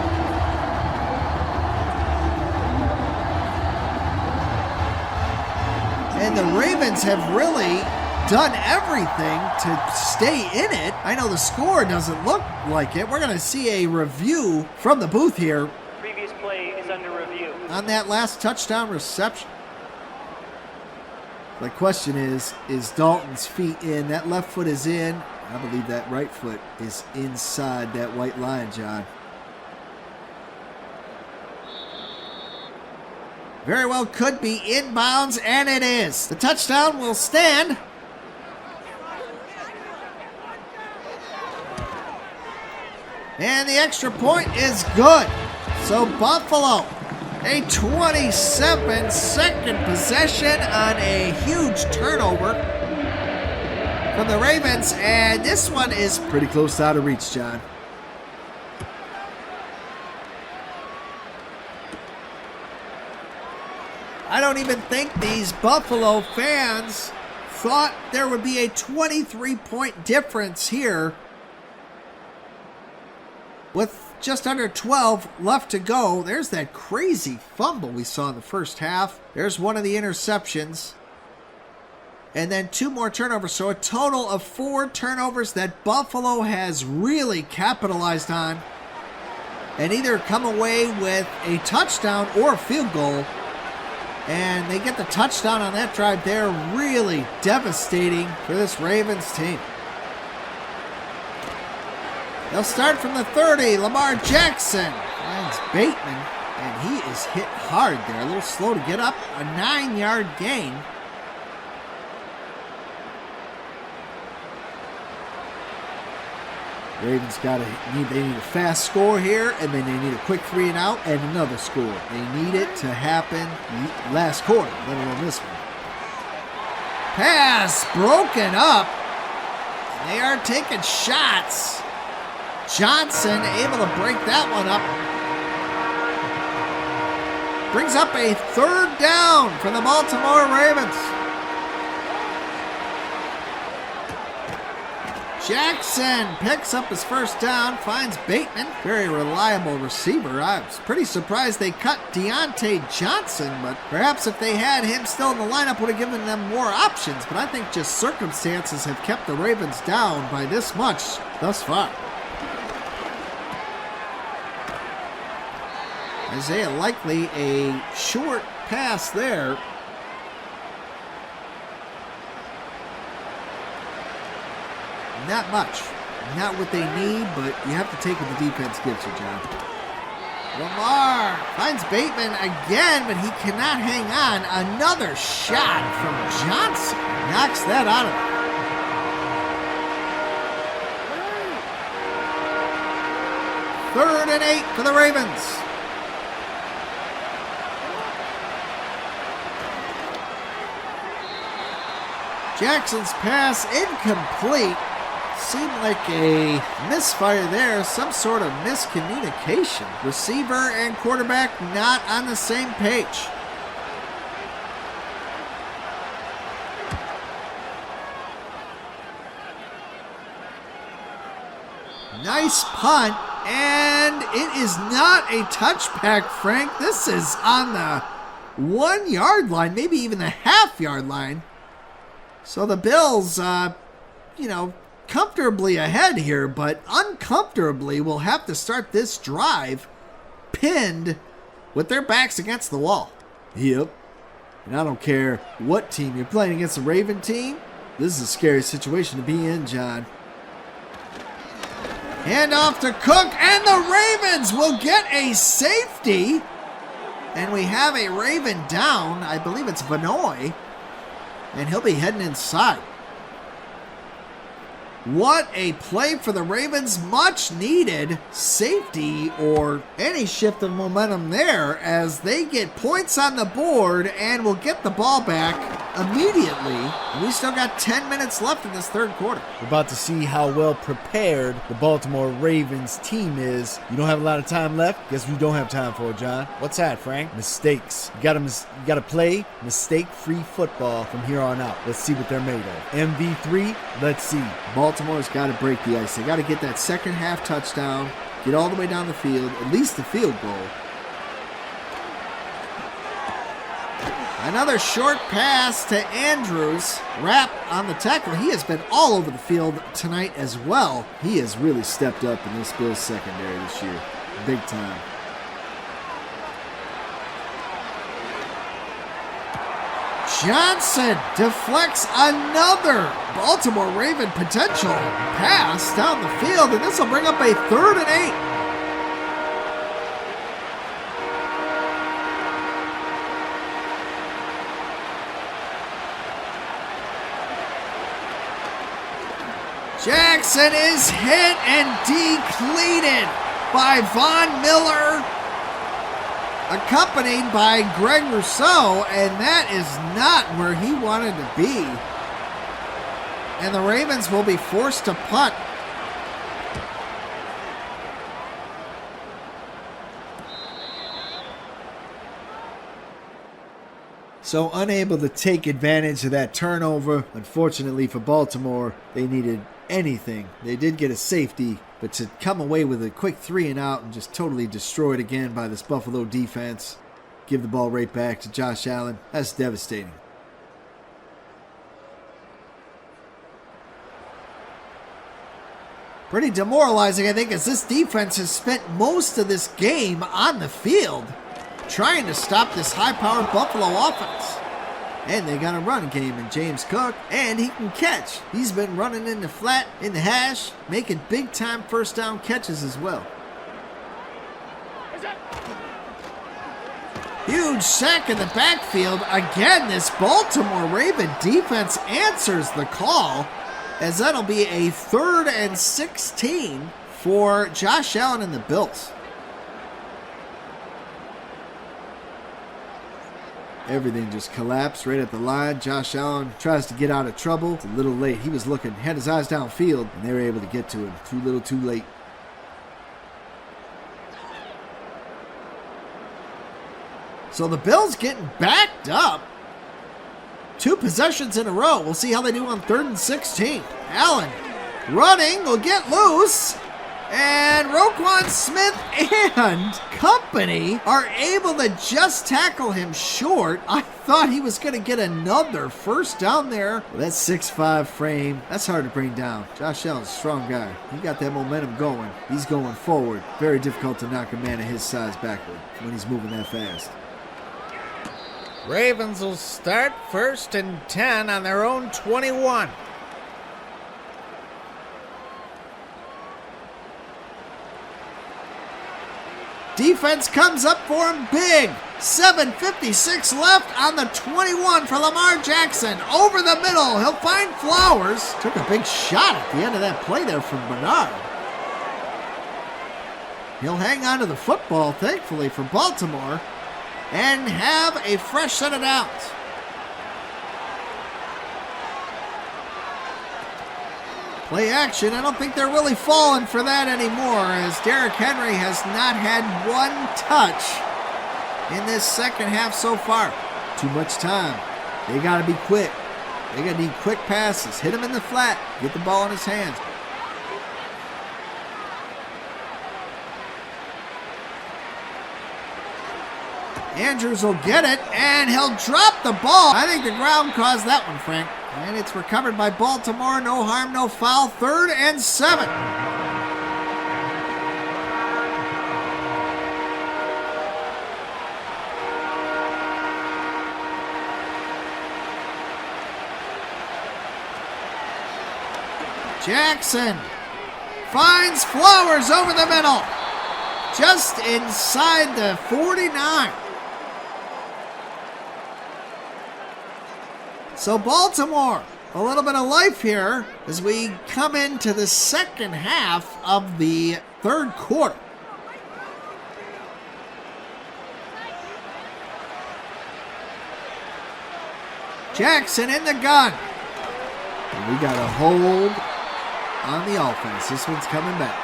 And the Ravens have really done everything to stay in it. I know the score doesn't look like it. We're going to see a review from the booth here Previous play is under review. on that last touchdown reception. The question is Dalton's feet in? That left foot is in. I believe that right foot is inside that white line, John. Very well could be inbounds, and it is. The touchdown will stand. And the extra point is good. So Buffalo, a 27-second possession on a huge turnover from the Ravens. And this one is Pretty close out of reach, John. I don't even think these Buffalo fans thought there would be a 23-point difference here with just under 12 left to go. There's that crazy fumble we saw in the first half. There's one of the interceptions. And then 2 more turnovers. So a total of 4 turnovers that Buffalo has really capitalized on and either come away with a touchdown or a field goal. And they get the touchdown on that drive there. Really devastating for this Ravens team. They'll start from the 30. Lamar Jackson finds Bateman, and he is hit hard there. A little slow to get up. A 9-yard gain. Ravens they need a fast score here, and then they need a quick 3 and out and another score. They need it to happen last quarter, let alone this one. Pass broken up. They are taking shots. Johnson able to break that one up. Brings up a 3rd down for the Baltimore Ravens. Jackson picks up his 1st down, finds Bateman. Very reliable receiver. I was pretty surprised they cut Deontay Johnson, but perhaps if they had him still in the lineup would have given them more options. But I think just circumstances have kept the Ravens down by this much thus far. Isaiah Likely, a short pass there. Not much. Not what they need, but you have to take what the defense gives you, John. Lamar finds Bateman again, but he cannot hang on. Another shot from Johnson. Knocks that out of him. 3rd and 8 for the Ravens. Jackson's pass incomplete. Seemed like a misfire there, some sort of miscommunication. Receiver and quarterback not on the same page. Nice punt, and it is not a touchback, Frank. This is on the 1-yard line, maybe even the half-yard line. So the Bills, comfortably ahead here, but uncomfortably will have to start this drive pinned with their backs against the wall. Yep. And I don't care what team you're playing against, a Raven team. This is a scary situation to be in, John. Hand off to Cook, and the Ravens will get a safety. And we have a Raven down. I believe it's Vanoy. And he'll be heading inside. What a play for the Ravens. Much needed safety or any shift of momentum there as they get points on the board and will get the ball back immediately. And we still got 10 minutes left in this 3rd quarter. We're about to see how well prepared the Baltimore Ravens team is. You don't have a lot of time left. Guess we don't have time for it, John. What's that, Frank? Mistakes. You gotta play mistake-free football from here on out. Let's see what they're made of. MV3, let's see. Baltimore's got to break the ice. They got to get that 2nd half touchdown, get all the way down the field, at least the field goal. Another short pass to Andrews. Rapp on the tackle. He has been all over the field tonight as well. He has really stepped up in this Bills secondary this year. Big time. Johnson deflects another Baltimore Raven potential pass down the field, and this will bring up a 3rd and 8. Jackson is hit and depleted by Von Miller, accompanied by Greg Rousseau, and that is not where he wanted to be. And the Ravens will be forced to punt. So unable to take advantage of that turnover. Unfortunately for Baltimore, they needed anything. They did get a safety, but to come away with a quick 3 and out and just totally destroyed again by this Buffalo defense, give the ball right back to Josh Allen, that's devastating. Pretty demoralizing, I think, as this defense has spent most of this game on the field trying to stop this high-powered Buffalo offense. And they got a run game in James Cook, and he can catch. He's been running in the flat, in the hash, making big-time first down catches as well. Huge sack in the backfield. Again, this Baltimore Raven defense answers the call, as that'll be a 3rd and 16 for Josh Allen and the Bills. Everything just collapsed right at the line. Josh Allen tries to get out of trouble. It's a little late. He was looking, had his eyes downfield, and they were able to get to him. Too little, too late. So the Bills getting backed up. 2 possessions in a row. We'll see how they do on 3rd and 16. Allen running, will get loose. And Roquan Smith and company are able to just tackle him short. I thought he was going to get another first down there. Well, that 6'5" frame, that's hard to bring down. Josh Allen's a strong guy. He got that momentum going. He's going forward. Very difficult to knock a man of his size backward when he's moving that fast. Ravens will start 1st and 10 on their own 21. Defense comes up for him big. 7:56 left on the 21 for Lamar Jackson. Over the middle, he'll find Flowers. Took a big shot at the end of that play there from Bernard. He'll hang on to the football, thankfully, for Baltimore, and have a fresh set of downs. Play action. I don't think they're really falling for that anymore, as Derrick Henry has not had 1 touch in this second half so far. Too much time. They got to be quick. They got to need quick passes. Hit him in the flat. Get the ball in his hands. Andrews will get it, and he'll drop the ball. I think the ground caused that one, Frank. And it's recovered by Baltimore. No harm, no foul. 3rd and 7. Jackson finds Flowers over the middle. Just inside the 49. So Baltimore, a little bit of life here as we come into the second half of the 3rd quarter. Jackson in the gun. And we got a hold on the offense. This one's coming back.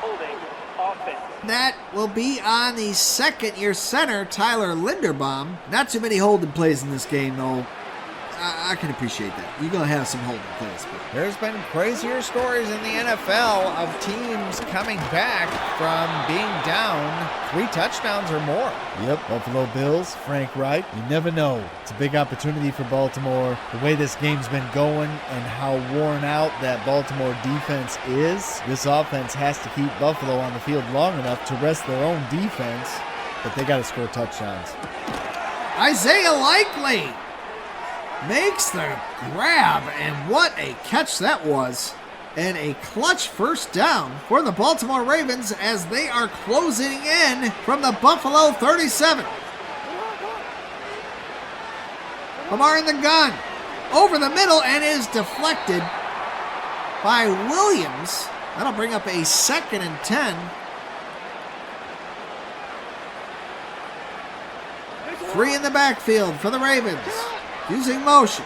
Holding offense. That will be on the second-year center, Tyler Linderbaum. Not too many holding plays in this game, though. I can appreciate that. You're going to have some holding plays. But There's been crazier stories in the NFL of teams coming back from being down 3 touchdowns or more. Yep, Buffalo Bills, Frank Wright. You never know. It's a big opportunity for Baltimore. The way this game's been going and how worn out that Baltimore defense is, this offense has to keep Buffalo on the field long enough to rest their own defense, but they got to score touchdowns. Isaiah Likely makes the grab, and what a catch that was. And a clutch first down for the Baltimore Ravens as they are closing in from the Buffalo 37. Lamar in the gun. Over the middle and is deflected by Williams. That'll bring up a 2nd and 10. 3 in the backfield for the Ravens. Using motion.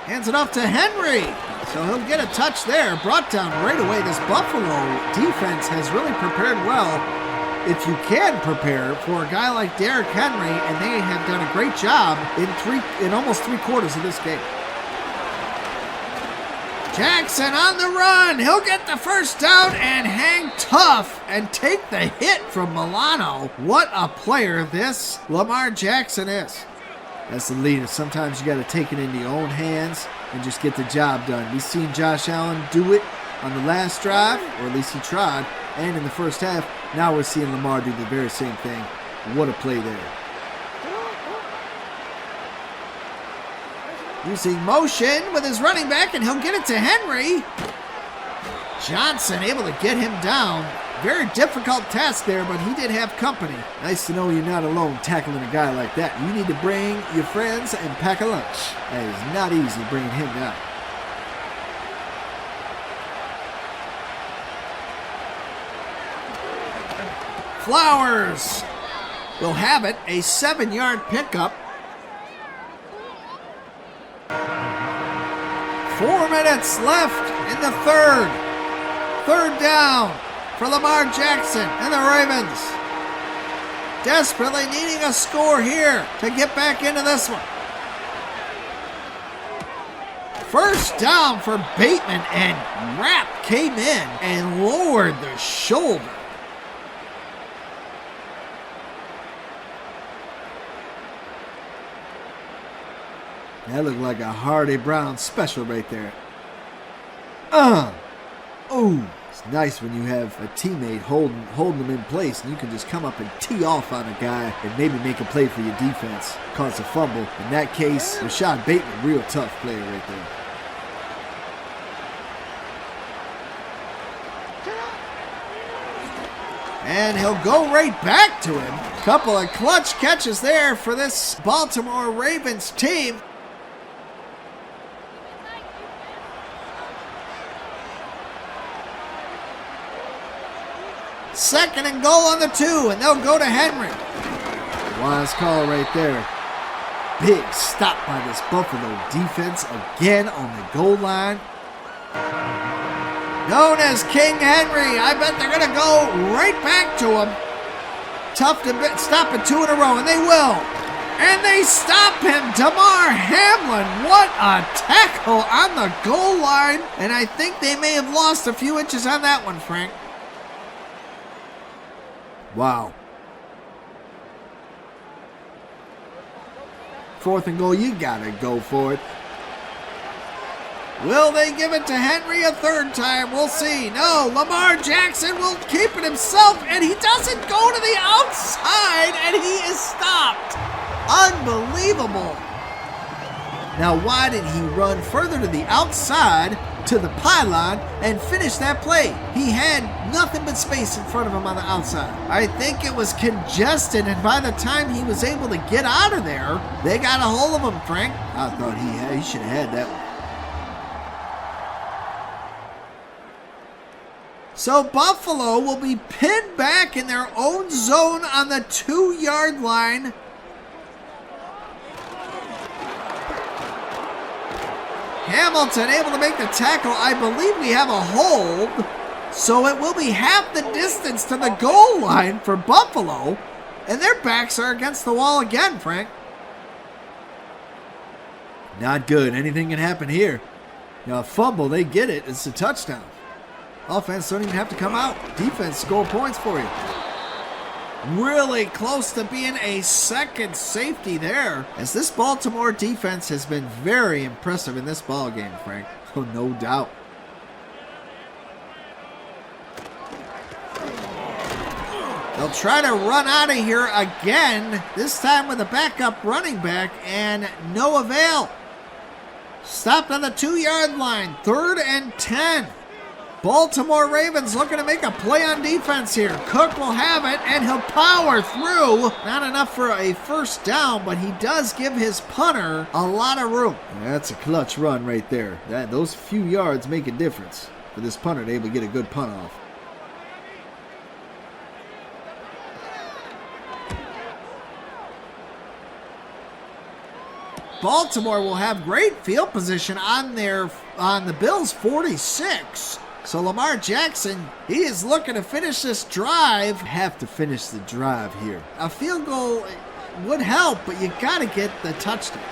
Hands it off to Henry. So he'll get a touch there. Brought down right away. This Buffalo defense has really prepared well. If you can prepare for a guy like Derrick Henry, and they have done a great job in almost 3 quarters of this game. Jackson on the run. He'll get the first down and hang tough and take the hit from Milano. What a player this Lamar Jackson is. That's the leader. Sometimes you got to take it into your own hands and just get the job done. We've seen Josh Allen do it on the last drive, or at least he tried, and in the first half. Now we're seeing Lamar do the very same thing. What a play there. Using motion with his running back, and he'll get it to Henry. Johnson able to get him down. Very difficult task there, but he did have company. Nice to know you're not alone tackling a guy like that. You need to bring your friends and pack a lunch. That is not easy bringing him down. Flowers will have it, a 7-yard pickup. 4 minutes left in the third. Third down for Lamar Jackson and the Ravens. Desperately needing a score here to get back into this one. First down for Bateman, and Rapp came in and lowered the shoulder. That looked like a Hardy Brown special right there. Oh, it's nice when you have a teammate holding them in place and you can just come up and tee off on a guy and maybe make a play for your defense. Cause a fumble. In that case, Rashad Bateman, real tough player right there. And he'll go right back to him. Couple of clutch catches there for this Baltimore Ravens team. Second and goal on the 2, and they'll go to Henry. Wise call right there. Big stop by this Buffalo defense again on the goal line. Known as King Henry. I bet they're going to go right back to him. Tough to stop it 2 in a row, and they will. And they stop him. Damar Hamlin, what a tackle on the goal line. And I think they may have lost a few inches on that one, Frank. Wow. 4th and goal, you gotta go for it. Will they give it to Henry a third time? We'll see. No, Lamar Jackson will keep it himself, and he doesn't go to the outside, and he is stopped. Unbelievable. Now, why did he run further to the outside to the pylon and finish that play? He had nothing but space in front of him on the outside. I think it was congested, and by the time he was able to get out of there, they got a hold of him, Frank. I thought he should have had that one. So Buffalo will be pinned back in their own zone on the 2-yard line. Hamilton able to make the tackle. I believe we have a hold. So it will be half the distance to the goal line for Buffalo. And their backs are against the wall again, Frank. Not good. Anything can happen here. Now, a fumble, they get it. It's a touchdown. Offense don't even have to come out. Defense score points for you. Really close to being a second safety there, as this Baltimore defense has been very impressive in this ball game, Frank. Oh, no doubt. They'll try to run out of here again, this time with a backup running back, and no avail. Stopped on the 2-yard line, 3rd and 10. Baltimore Ravens looking to make a play on defense here. Cook will have it, and he'll power through. Not enough for a first down, but he does give his punter a lot of room. That's a clutch run right there. Those few yards make a difference for this punter to be able to get a good punt off. Baltimore will have great field position on the Bills' 46. So Lamar Jackson, he is looking to finish this drive. Have to finish the drive here. A field goal would help, but you got to get the touchdown.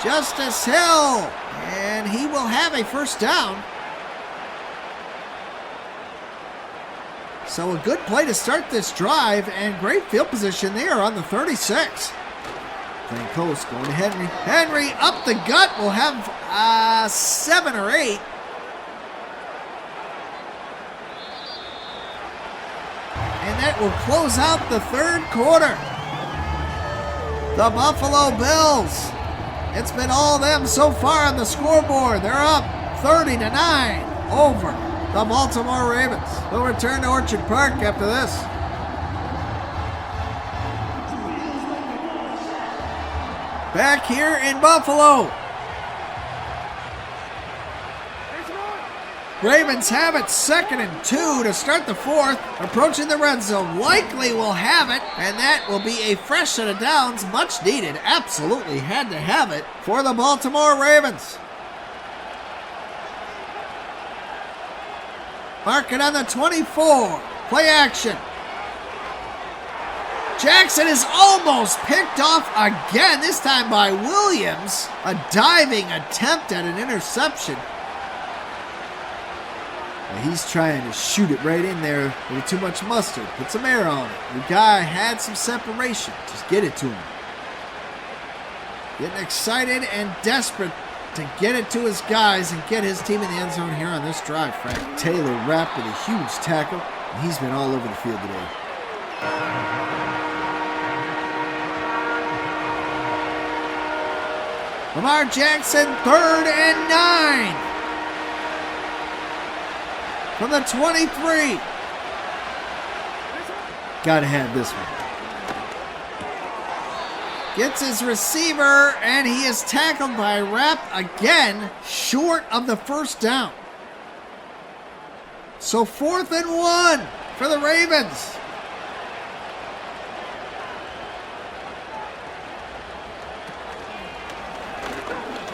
Justice Hill, and he will have a first down. So a good play to start this drive, and great field position there on the 36. Playing coast, going to Henry. Henry up the gut. We'll have 7 or 8. And that will close out the third quarter. The Buffalo Bills. It's been all them so far on the scoreboard. They're up 30-9 over the Baltimore Ravens. We'll return to Orchard Park after this. Back here in Buffalo. Ravens have it 2nd and 2 to start the fourth. Approaching the red zone. Likely will have it. And that will be a fresh set of downs. Much needed. Absolutely had to have it for the Baltimore Ravens. Mark it on the 24. Play action. Jackson is almost picked off again, this time by Williams. A diving attempt at an interception. He's trying to shoot it right in there with too much mustard. Put some air on it. The guy had some separation. Just get it to him. Getting excited and desperate to get it to his guys and get his team in the end zone here on this drive, Frank. Taylor wrapped with a huge tackle. And he's been all over the field today. Lamar Jackson, 3rd and 9. From the 23. Gotta have this one. Gets his receiver, and he is tackled by Rapp again, short of the first down. So 4th and 1 for the Ravens.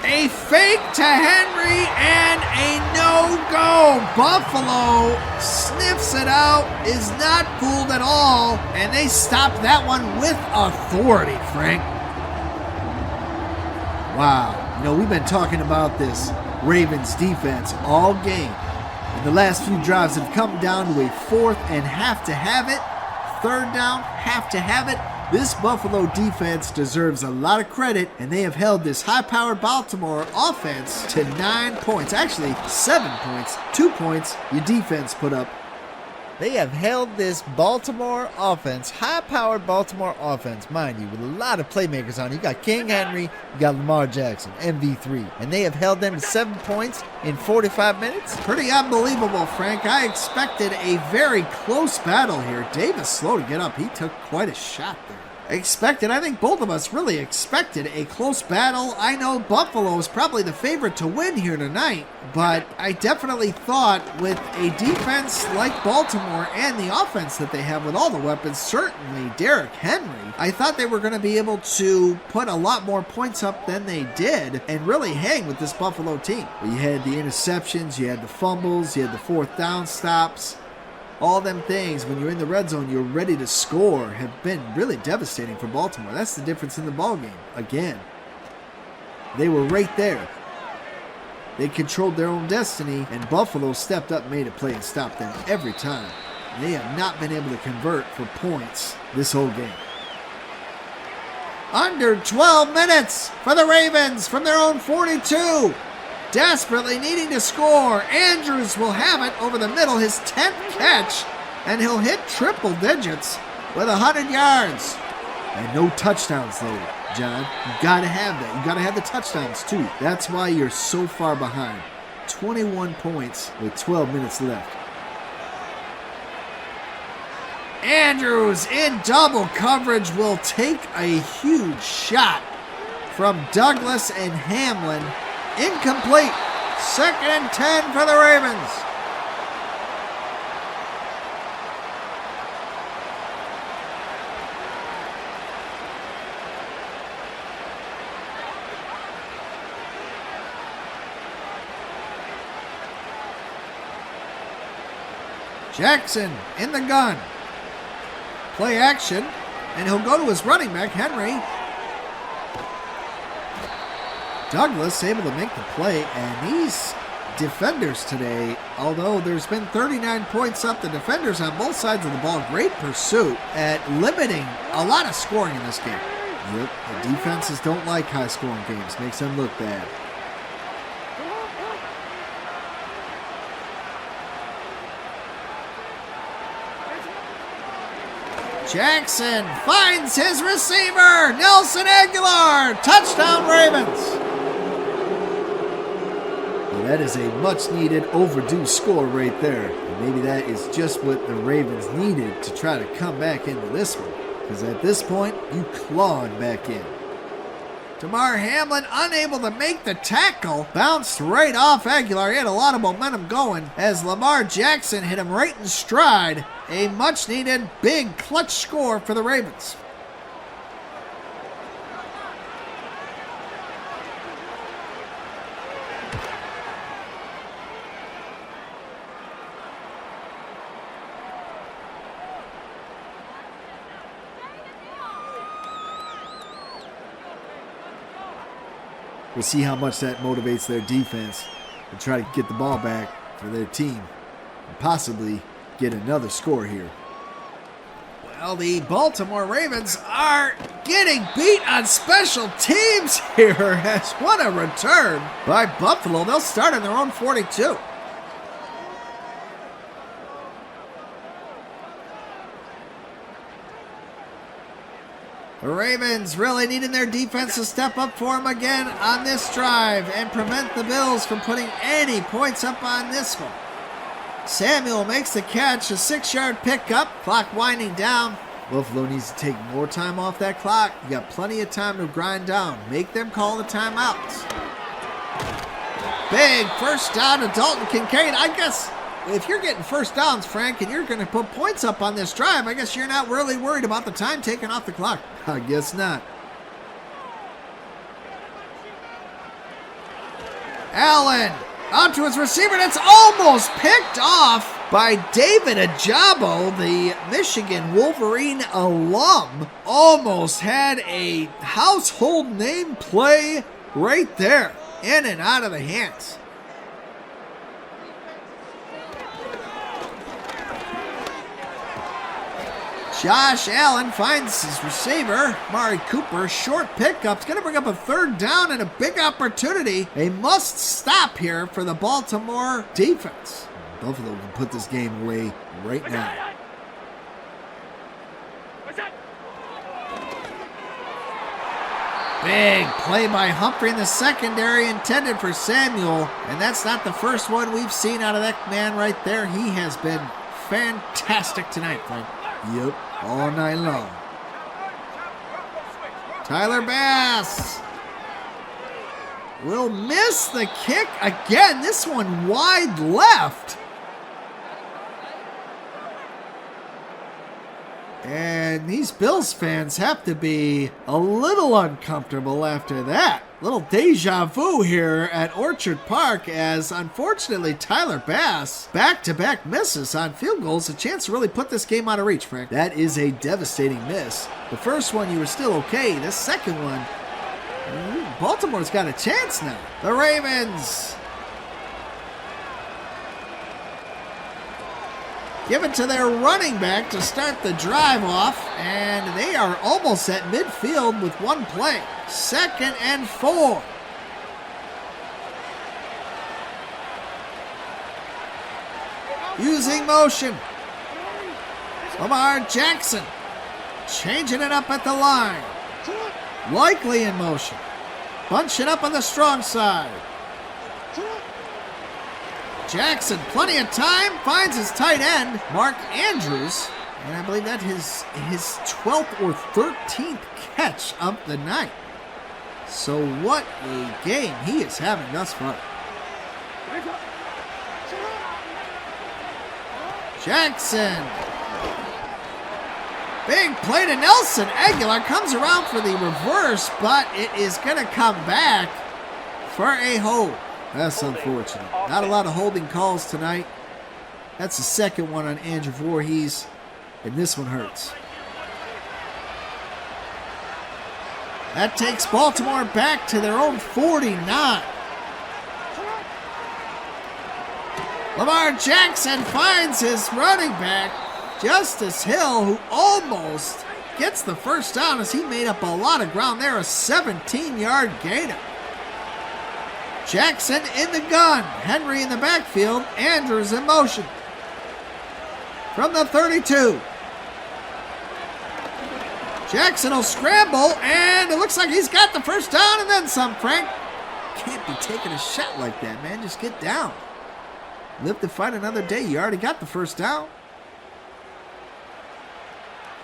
A fake to Henry and a no-go. Buffalo sniffs it out, is not fooled at all, and they stop that one with authority, Frank. Wow. You know, we've been talking about this Ravens defense all game. And the last few drives have come down to a 4th and have to have it. 3rd down, have to have it. This Buffalo defense deserves a lot of credit, and they have held this high-powered Baltimore offense to 9 points. Actually, 7 points. 2 points your defense put up. They have held this Baltimore offense, high-powered Baltimore offense, mind you, with a lot of playmakers on it. You got King Henry, you got Lamar Jackson, MV3, and they have held them to 7 points in 45 minutes. Pretty unbelievable, Frank. I expected a very close battle here. Davis slow to get up. He took quite a shot there. I think both of us really expected a close battle. I know Buffalo is probably the favorite to win here tonight, but I definitely thought with a defense like Baltimore and the offense that they have with all the weapons, certainly Derrick Henry, I thought they were going to be able to put a lot more points up than they did and really hang with this Buffalo team. You had the interceptions, you had the fumbles, you had the 4th down stops. All them things, when you're in the red zone, you're ready to score, have been really devastating for Baltimore. That's the difference in the ballgame. Again, they were right there. They controlled their own destiny, and Buffalo stepped up, made a play, and stopped them every time. They have not been able to convert for points this whole game. Under 12 minutes for the Ravens from their own 42. Desperately needing to score. Andrews will have it over the middle, his 10th catch, and he'll hit triple digits with 100 yards. And no touchdowns though, John. You gotta have that. You gotta have the touchdowns too. That's why you're so far behind. 21 points with 12 minutes left. Andrews in double coverage will take a huge shot from Douglas and Hamlin. Incomplete. 2nd and 10 for the Ravens. Jackson in the gun. Play action, and he'll go to his running back, Henry. Douglas able to make the play, and these defenders today, although there's been 39 points up, the defenders on both sides of the ball, great pursuit at limiting a lot of scoring in this game. Yep, the defenses don't like high-scoring games. Makes them look bad. Jackson finds his receiver, Nelson Aguilar. Touchdown, Ravens. Well, that is a much-needed, overdue score right there. And maybe that is just what the Ravens needed to try to come back into this one. Because at this point, you clawed back in. Damar Hamlin unable to make the tackle. Bounced right off Aguilar. He had a lot of momentum going as Lamar Jackson hit him right in stride. A much-needed big clutch score for the Ravens. We'll see how much that motivates their defense and try to get the ball back for their team and possibly get another score here. Well, the Baltimore Ravens are getting beat on special teams here as what a return by Buffalo. They'll start on their own 42. The Ravens really needing their defense to step up for them again on this drive and prevent the Bills from putting any points up on this one. Samuel makes the catch, a 6-yard pickup, clock winding down. Buffalo needs to take more time off that clock. You got plenty of time to grind down. Make them call the timeouts. Big first down to Dalton Kincaid. I guess if you're getting first downs, Frank, and you're going to put points up on this drive, I guess you're not really worried about the time taken off the clock. I guess not. Allen out to his receiver. That's almost picked off by David Ajabo, the Michigan Wolverine alum. Almost had a household name play right there. In and out of the hands. Josh Allen finds his receiver, Mari Cooper. Short pickup. It's going to bring up a third down and a big opportunity. A must stop here for the Baltimore defense. Buffalo can put this game away right now. Big play by Humphrey in the secondary, intended for Samuel. And that's not the first one we've seen out of that man right there. He has been fantastic tonight, Frank. Yep, all night long. Tyler Bass will miss the kick again. This one wide left. And these Bills fans have to be a little uncomfortable after that. Little deja vu here at Orchard Park as, unfortunately, Tyler Bass back-to-back misses on field goals. A chance to really put this game out of reach, Frank. That is a devastating miss. The first one, you were still okay. The second one, Baltimore's got a chance now. The Ravens give it to their running back to start the drive off, and they are almost at midfield with one play. 2nd and 4. Using motion. Lamar Jackson changing it up at the line. Likely in motion. Bunch it up on the strong side. Jackson, plenty of time, finds his tight end, Mark Andrews, and I believe that his 12th or 13th catch of the night. So what a game he is having thus far. Jackson. Big play to Nelson. Aguilar comes around for the reverse, but it is going to come back for a hold. That's unfortunate. Not a lot of holding calls tonight. That's the second one on Andrew Voorhees, and this one hurts. That takes Baltimore back to their own 49. Lamar Jackson finds his running back, Justice Hill, who almost gets the first down as he made up a lot of ground there, a 17-yard gainer. Jackson in the gun, Henry in the backfield, Andrews in motion. From the 32. Jackson will scramble, and it looks like he's got the first down and then some, Frank. Can't be taking a shot like that, man. Just get down. Live to fight another day. You already got the first down.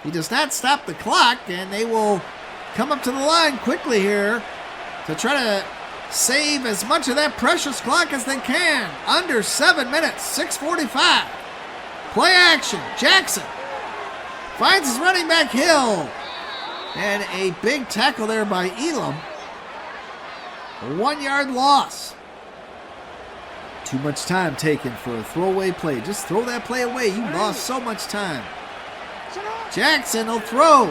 He does not stop the clock, and they will come up to the line quickly here to try to save as much of that precious clock as they can. Under 7 minutes, 6:45. Play action. Jackson finds his running back Hill. And a big tackle there by Elam. A 1-yard loss. Too much time taken for a throwaway play. Just throw that play away. You lost so much time. Jackson will throw.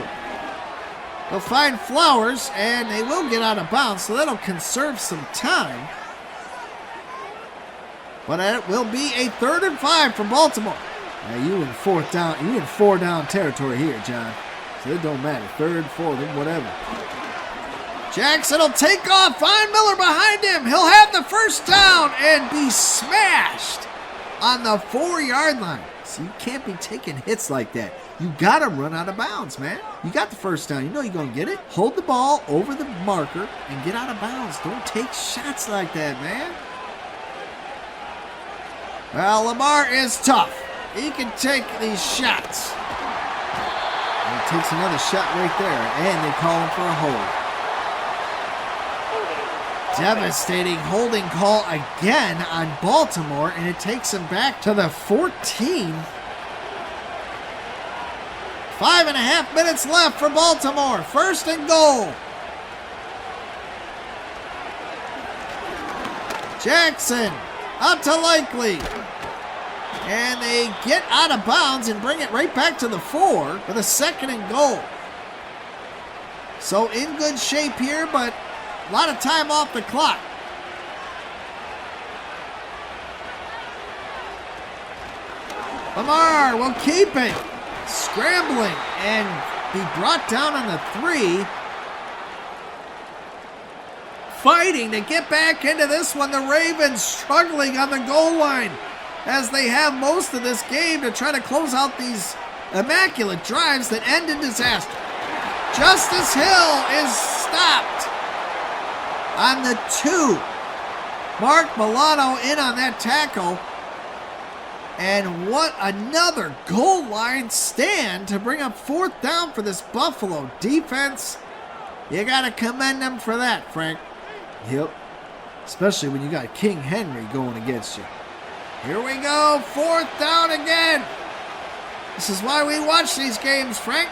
They'll find Flowers, and they will get out of bounds, so that'll conserve some time. But it will be a 3rd and 5 for Baltimore. Now you in 4th down. You in 4-down territory here, John. So it don't matter. 3rd, 4th, whatever. Jackson will take off. Find Miller behind him. He'll have the first down and be smashed on the 4-yard line. So you can't be taking hits like that. You got to run out of bounds, man. You got the first down. You know you're going to get it. Hold the ball over the marker and get out of bounds. Don't take shots like that, man. Well, Lamar is tough. He can take these shots. And he takes another shot right there, and they call him for a hold. Devastating holding call again on Baltimore, and it takes him back to the 14. 5.5 minutes left for Baltimore. 1st and goal. Jackson out to Likely. And they get out of bounds and bring it right back to the 4 for the 2nd and goal. So in good shape here, but a lot of time off the clock. Lamar will keep it. Scrambling and be brought down on the 3. Fighting to get back into this one. The Ravens struggling on the goal line as they have most of this game to try to close out these immaculate drives that end in disaster. Justice Hill is stopped on the 2. Mark Milano in on that tackle. And what another goal line stand to bring up 4th down for this Buffalo defense. You got to commend them for that, Frank. Yep. Especially when you got King Henry going against you. Here we go. 4th down again. This is why we watch these games, Frank.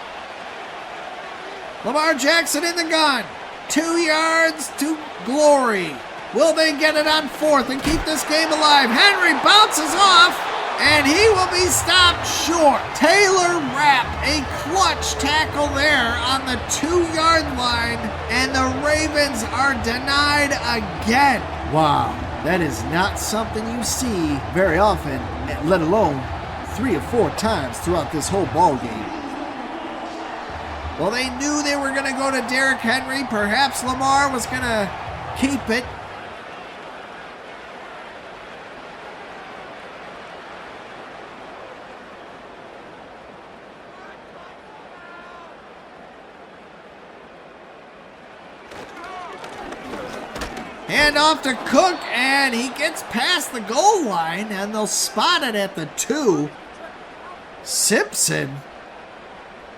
Lamar Jackson in the gun. 2 yards to glory. Will they get it on 4th and keep this game alive? Henry bounces off. And he will be stopped short. Taylor Rapp, a clutch tackle there on the 2-yard line. And the Ravens are denied again. Wow, that is not something you see very often, let alone 3 or 4 times throughout this whole ball game. Well, they knew they were going to go to Derrick Henry. Perhaps Lamar was going to keep it. Hand off to Cook, and he gets past the goal line, and they'll spot it at the 2. Simpson,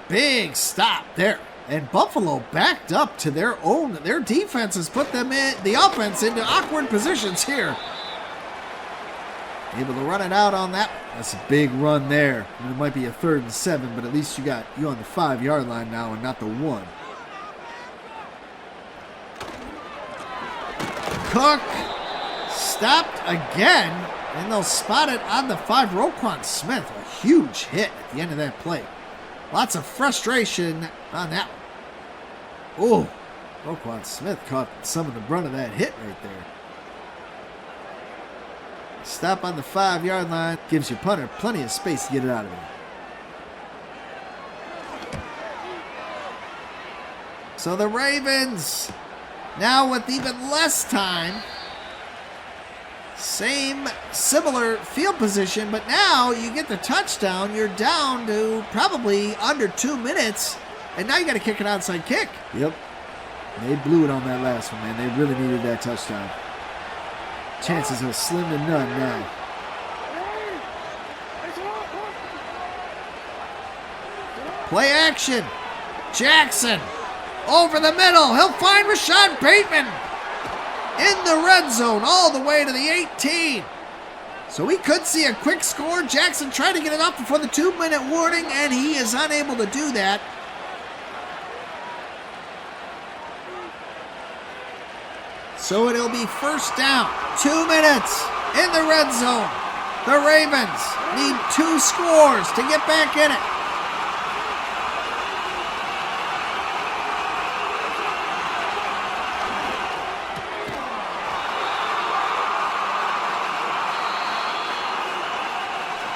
big stop there. And Buffalo backed up to their own. Their defense has put them in, the offense, into awkward positions here. Able to run it out on that. That's a big run there. And it might be a 3rd and 7, but at least you're on the 5-yard line now and not the 1. Cook stopped again, and they'll spot it on the 5. Roquan Smith, a huge hit at the end of that play. Lots of frustration on that one. Oh, Roquan Smith caught some of the brunt of that hit right there. Stop on the 5-yard line. Gives your punter plenty of space to get it out of there. So the Ravens, now with even less time, similar field position, but now you get the touchdown. You're down to probably under 2 minutes, and now you got to kick an onside kick. Yep. They blew it on that last one, man. They really needed that touchdown. Chances are slim to none now. Play action. Jackson over the middle. He'll find Rashad Bateman in the red zone all the way to the 18. So we could see a quick score. Jackson tried to get it up before the 2-minute warning, and he is unable to do that. So it'll be first down. 2 minutes in the red zone. The Ravens need 2 scores to get back in it.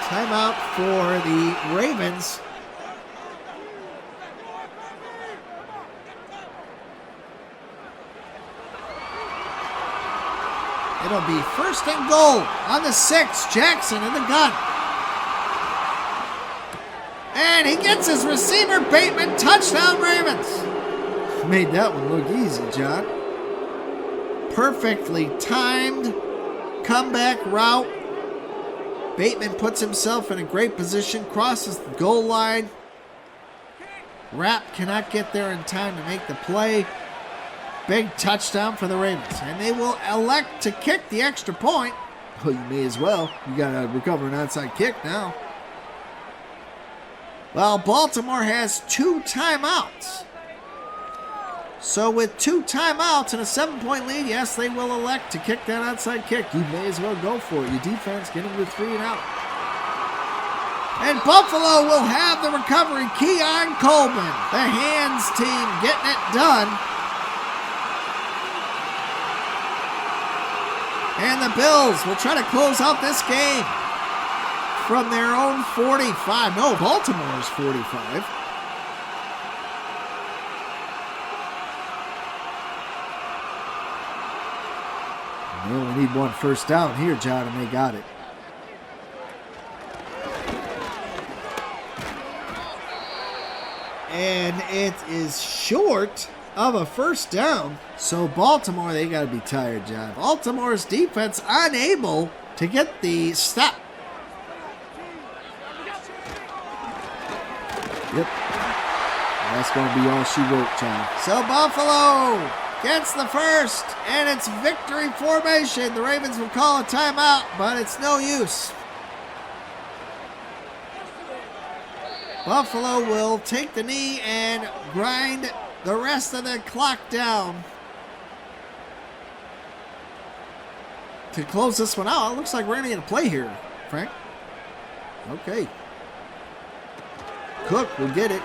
Timeout for the Ravens. It'll be first and goal on the 6. Jackson in the gun. And he gets his receiver, Bateman. Touchdown, Ravens. Made that one look easy, John. Perfectly timed comeback route. Bateman puts himself in a great position, crosses the goal line. Rapp cannot get there in time to make the play. Big touchdown for the Ravens. And they will elect to kick the extra point. Well, you may as well. You got to recover an onside kick now. Well, Baltimore has 2 timeouts. So with 2 timeouts and a 7-point lead, yes, they will elect to kick that onside kick. You may as well go for it. Your defense getting to 3 and out. And Buffalo will have the recovery. Keon Coleman, the hands team, getting it done. And the Bills will try to close out this game from their own 45. No, Baltimore's 45. They only need 1 first down here, John, and they got it. And it is short of a first down. So Baltimore, they got to be tired, John. Baltimore's defense unable to get the stop. Yep. That's going to be all she wrote, John. So Buffalo gets the first, and it's victory formation. The Ravens will call a timeout, but it's no use. Buffalo will take the knee and grind the rest of the clock down to close this one out. It looks like we're going to get a play here, Frank. Okay. Cook will get it.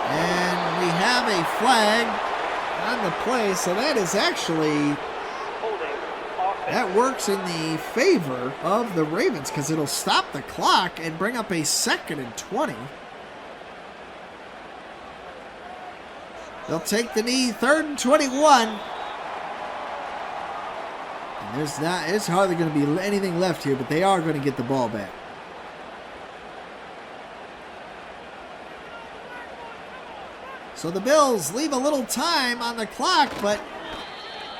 And we have a flag on the play, so that is actually, that works in the favor of the Ravens because it'll stop the clock and bring up a 2nd and 20. They'll take the knee, 3rd and 21. And it's hardly going to be anything left here, but they are going to get the ball back. So the Bills leave a little time on the clock, but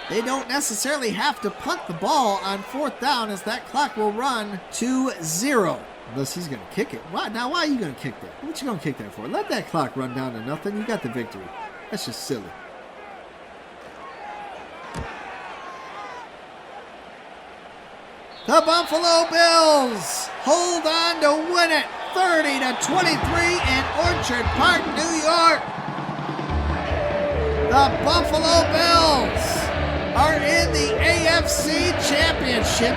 they don't necessarily have to punt the ball on 4th down as that clock will run to 0. Unless he's going to kick it. Why are you going to kick that? What you going to kick that for? Let that clock run down to nothing. You got the victory. That's just silly. The Buffalo Bills hold on to win it 30-23 in Orchard Park, New York. The Buffalo Bills are in the AFC Championship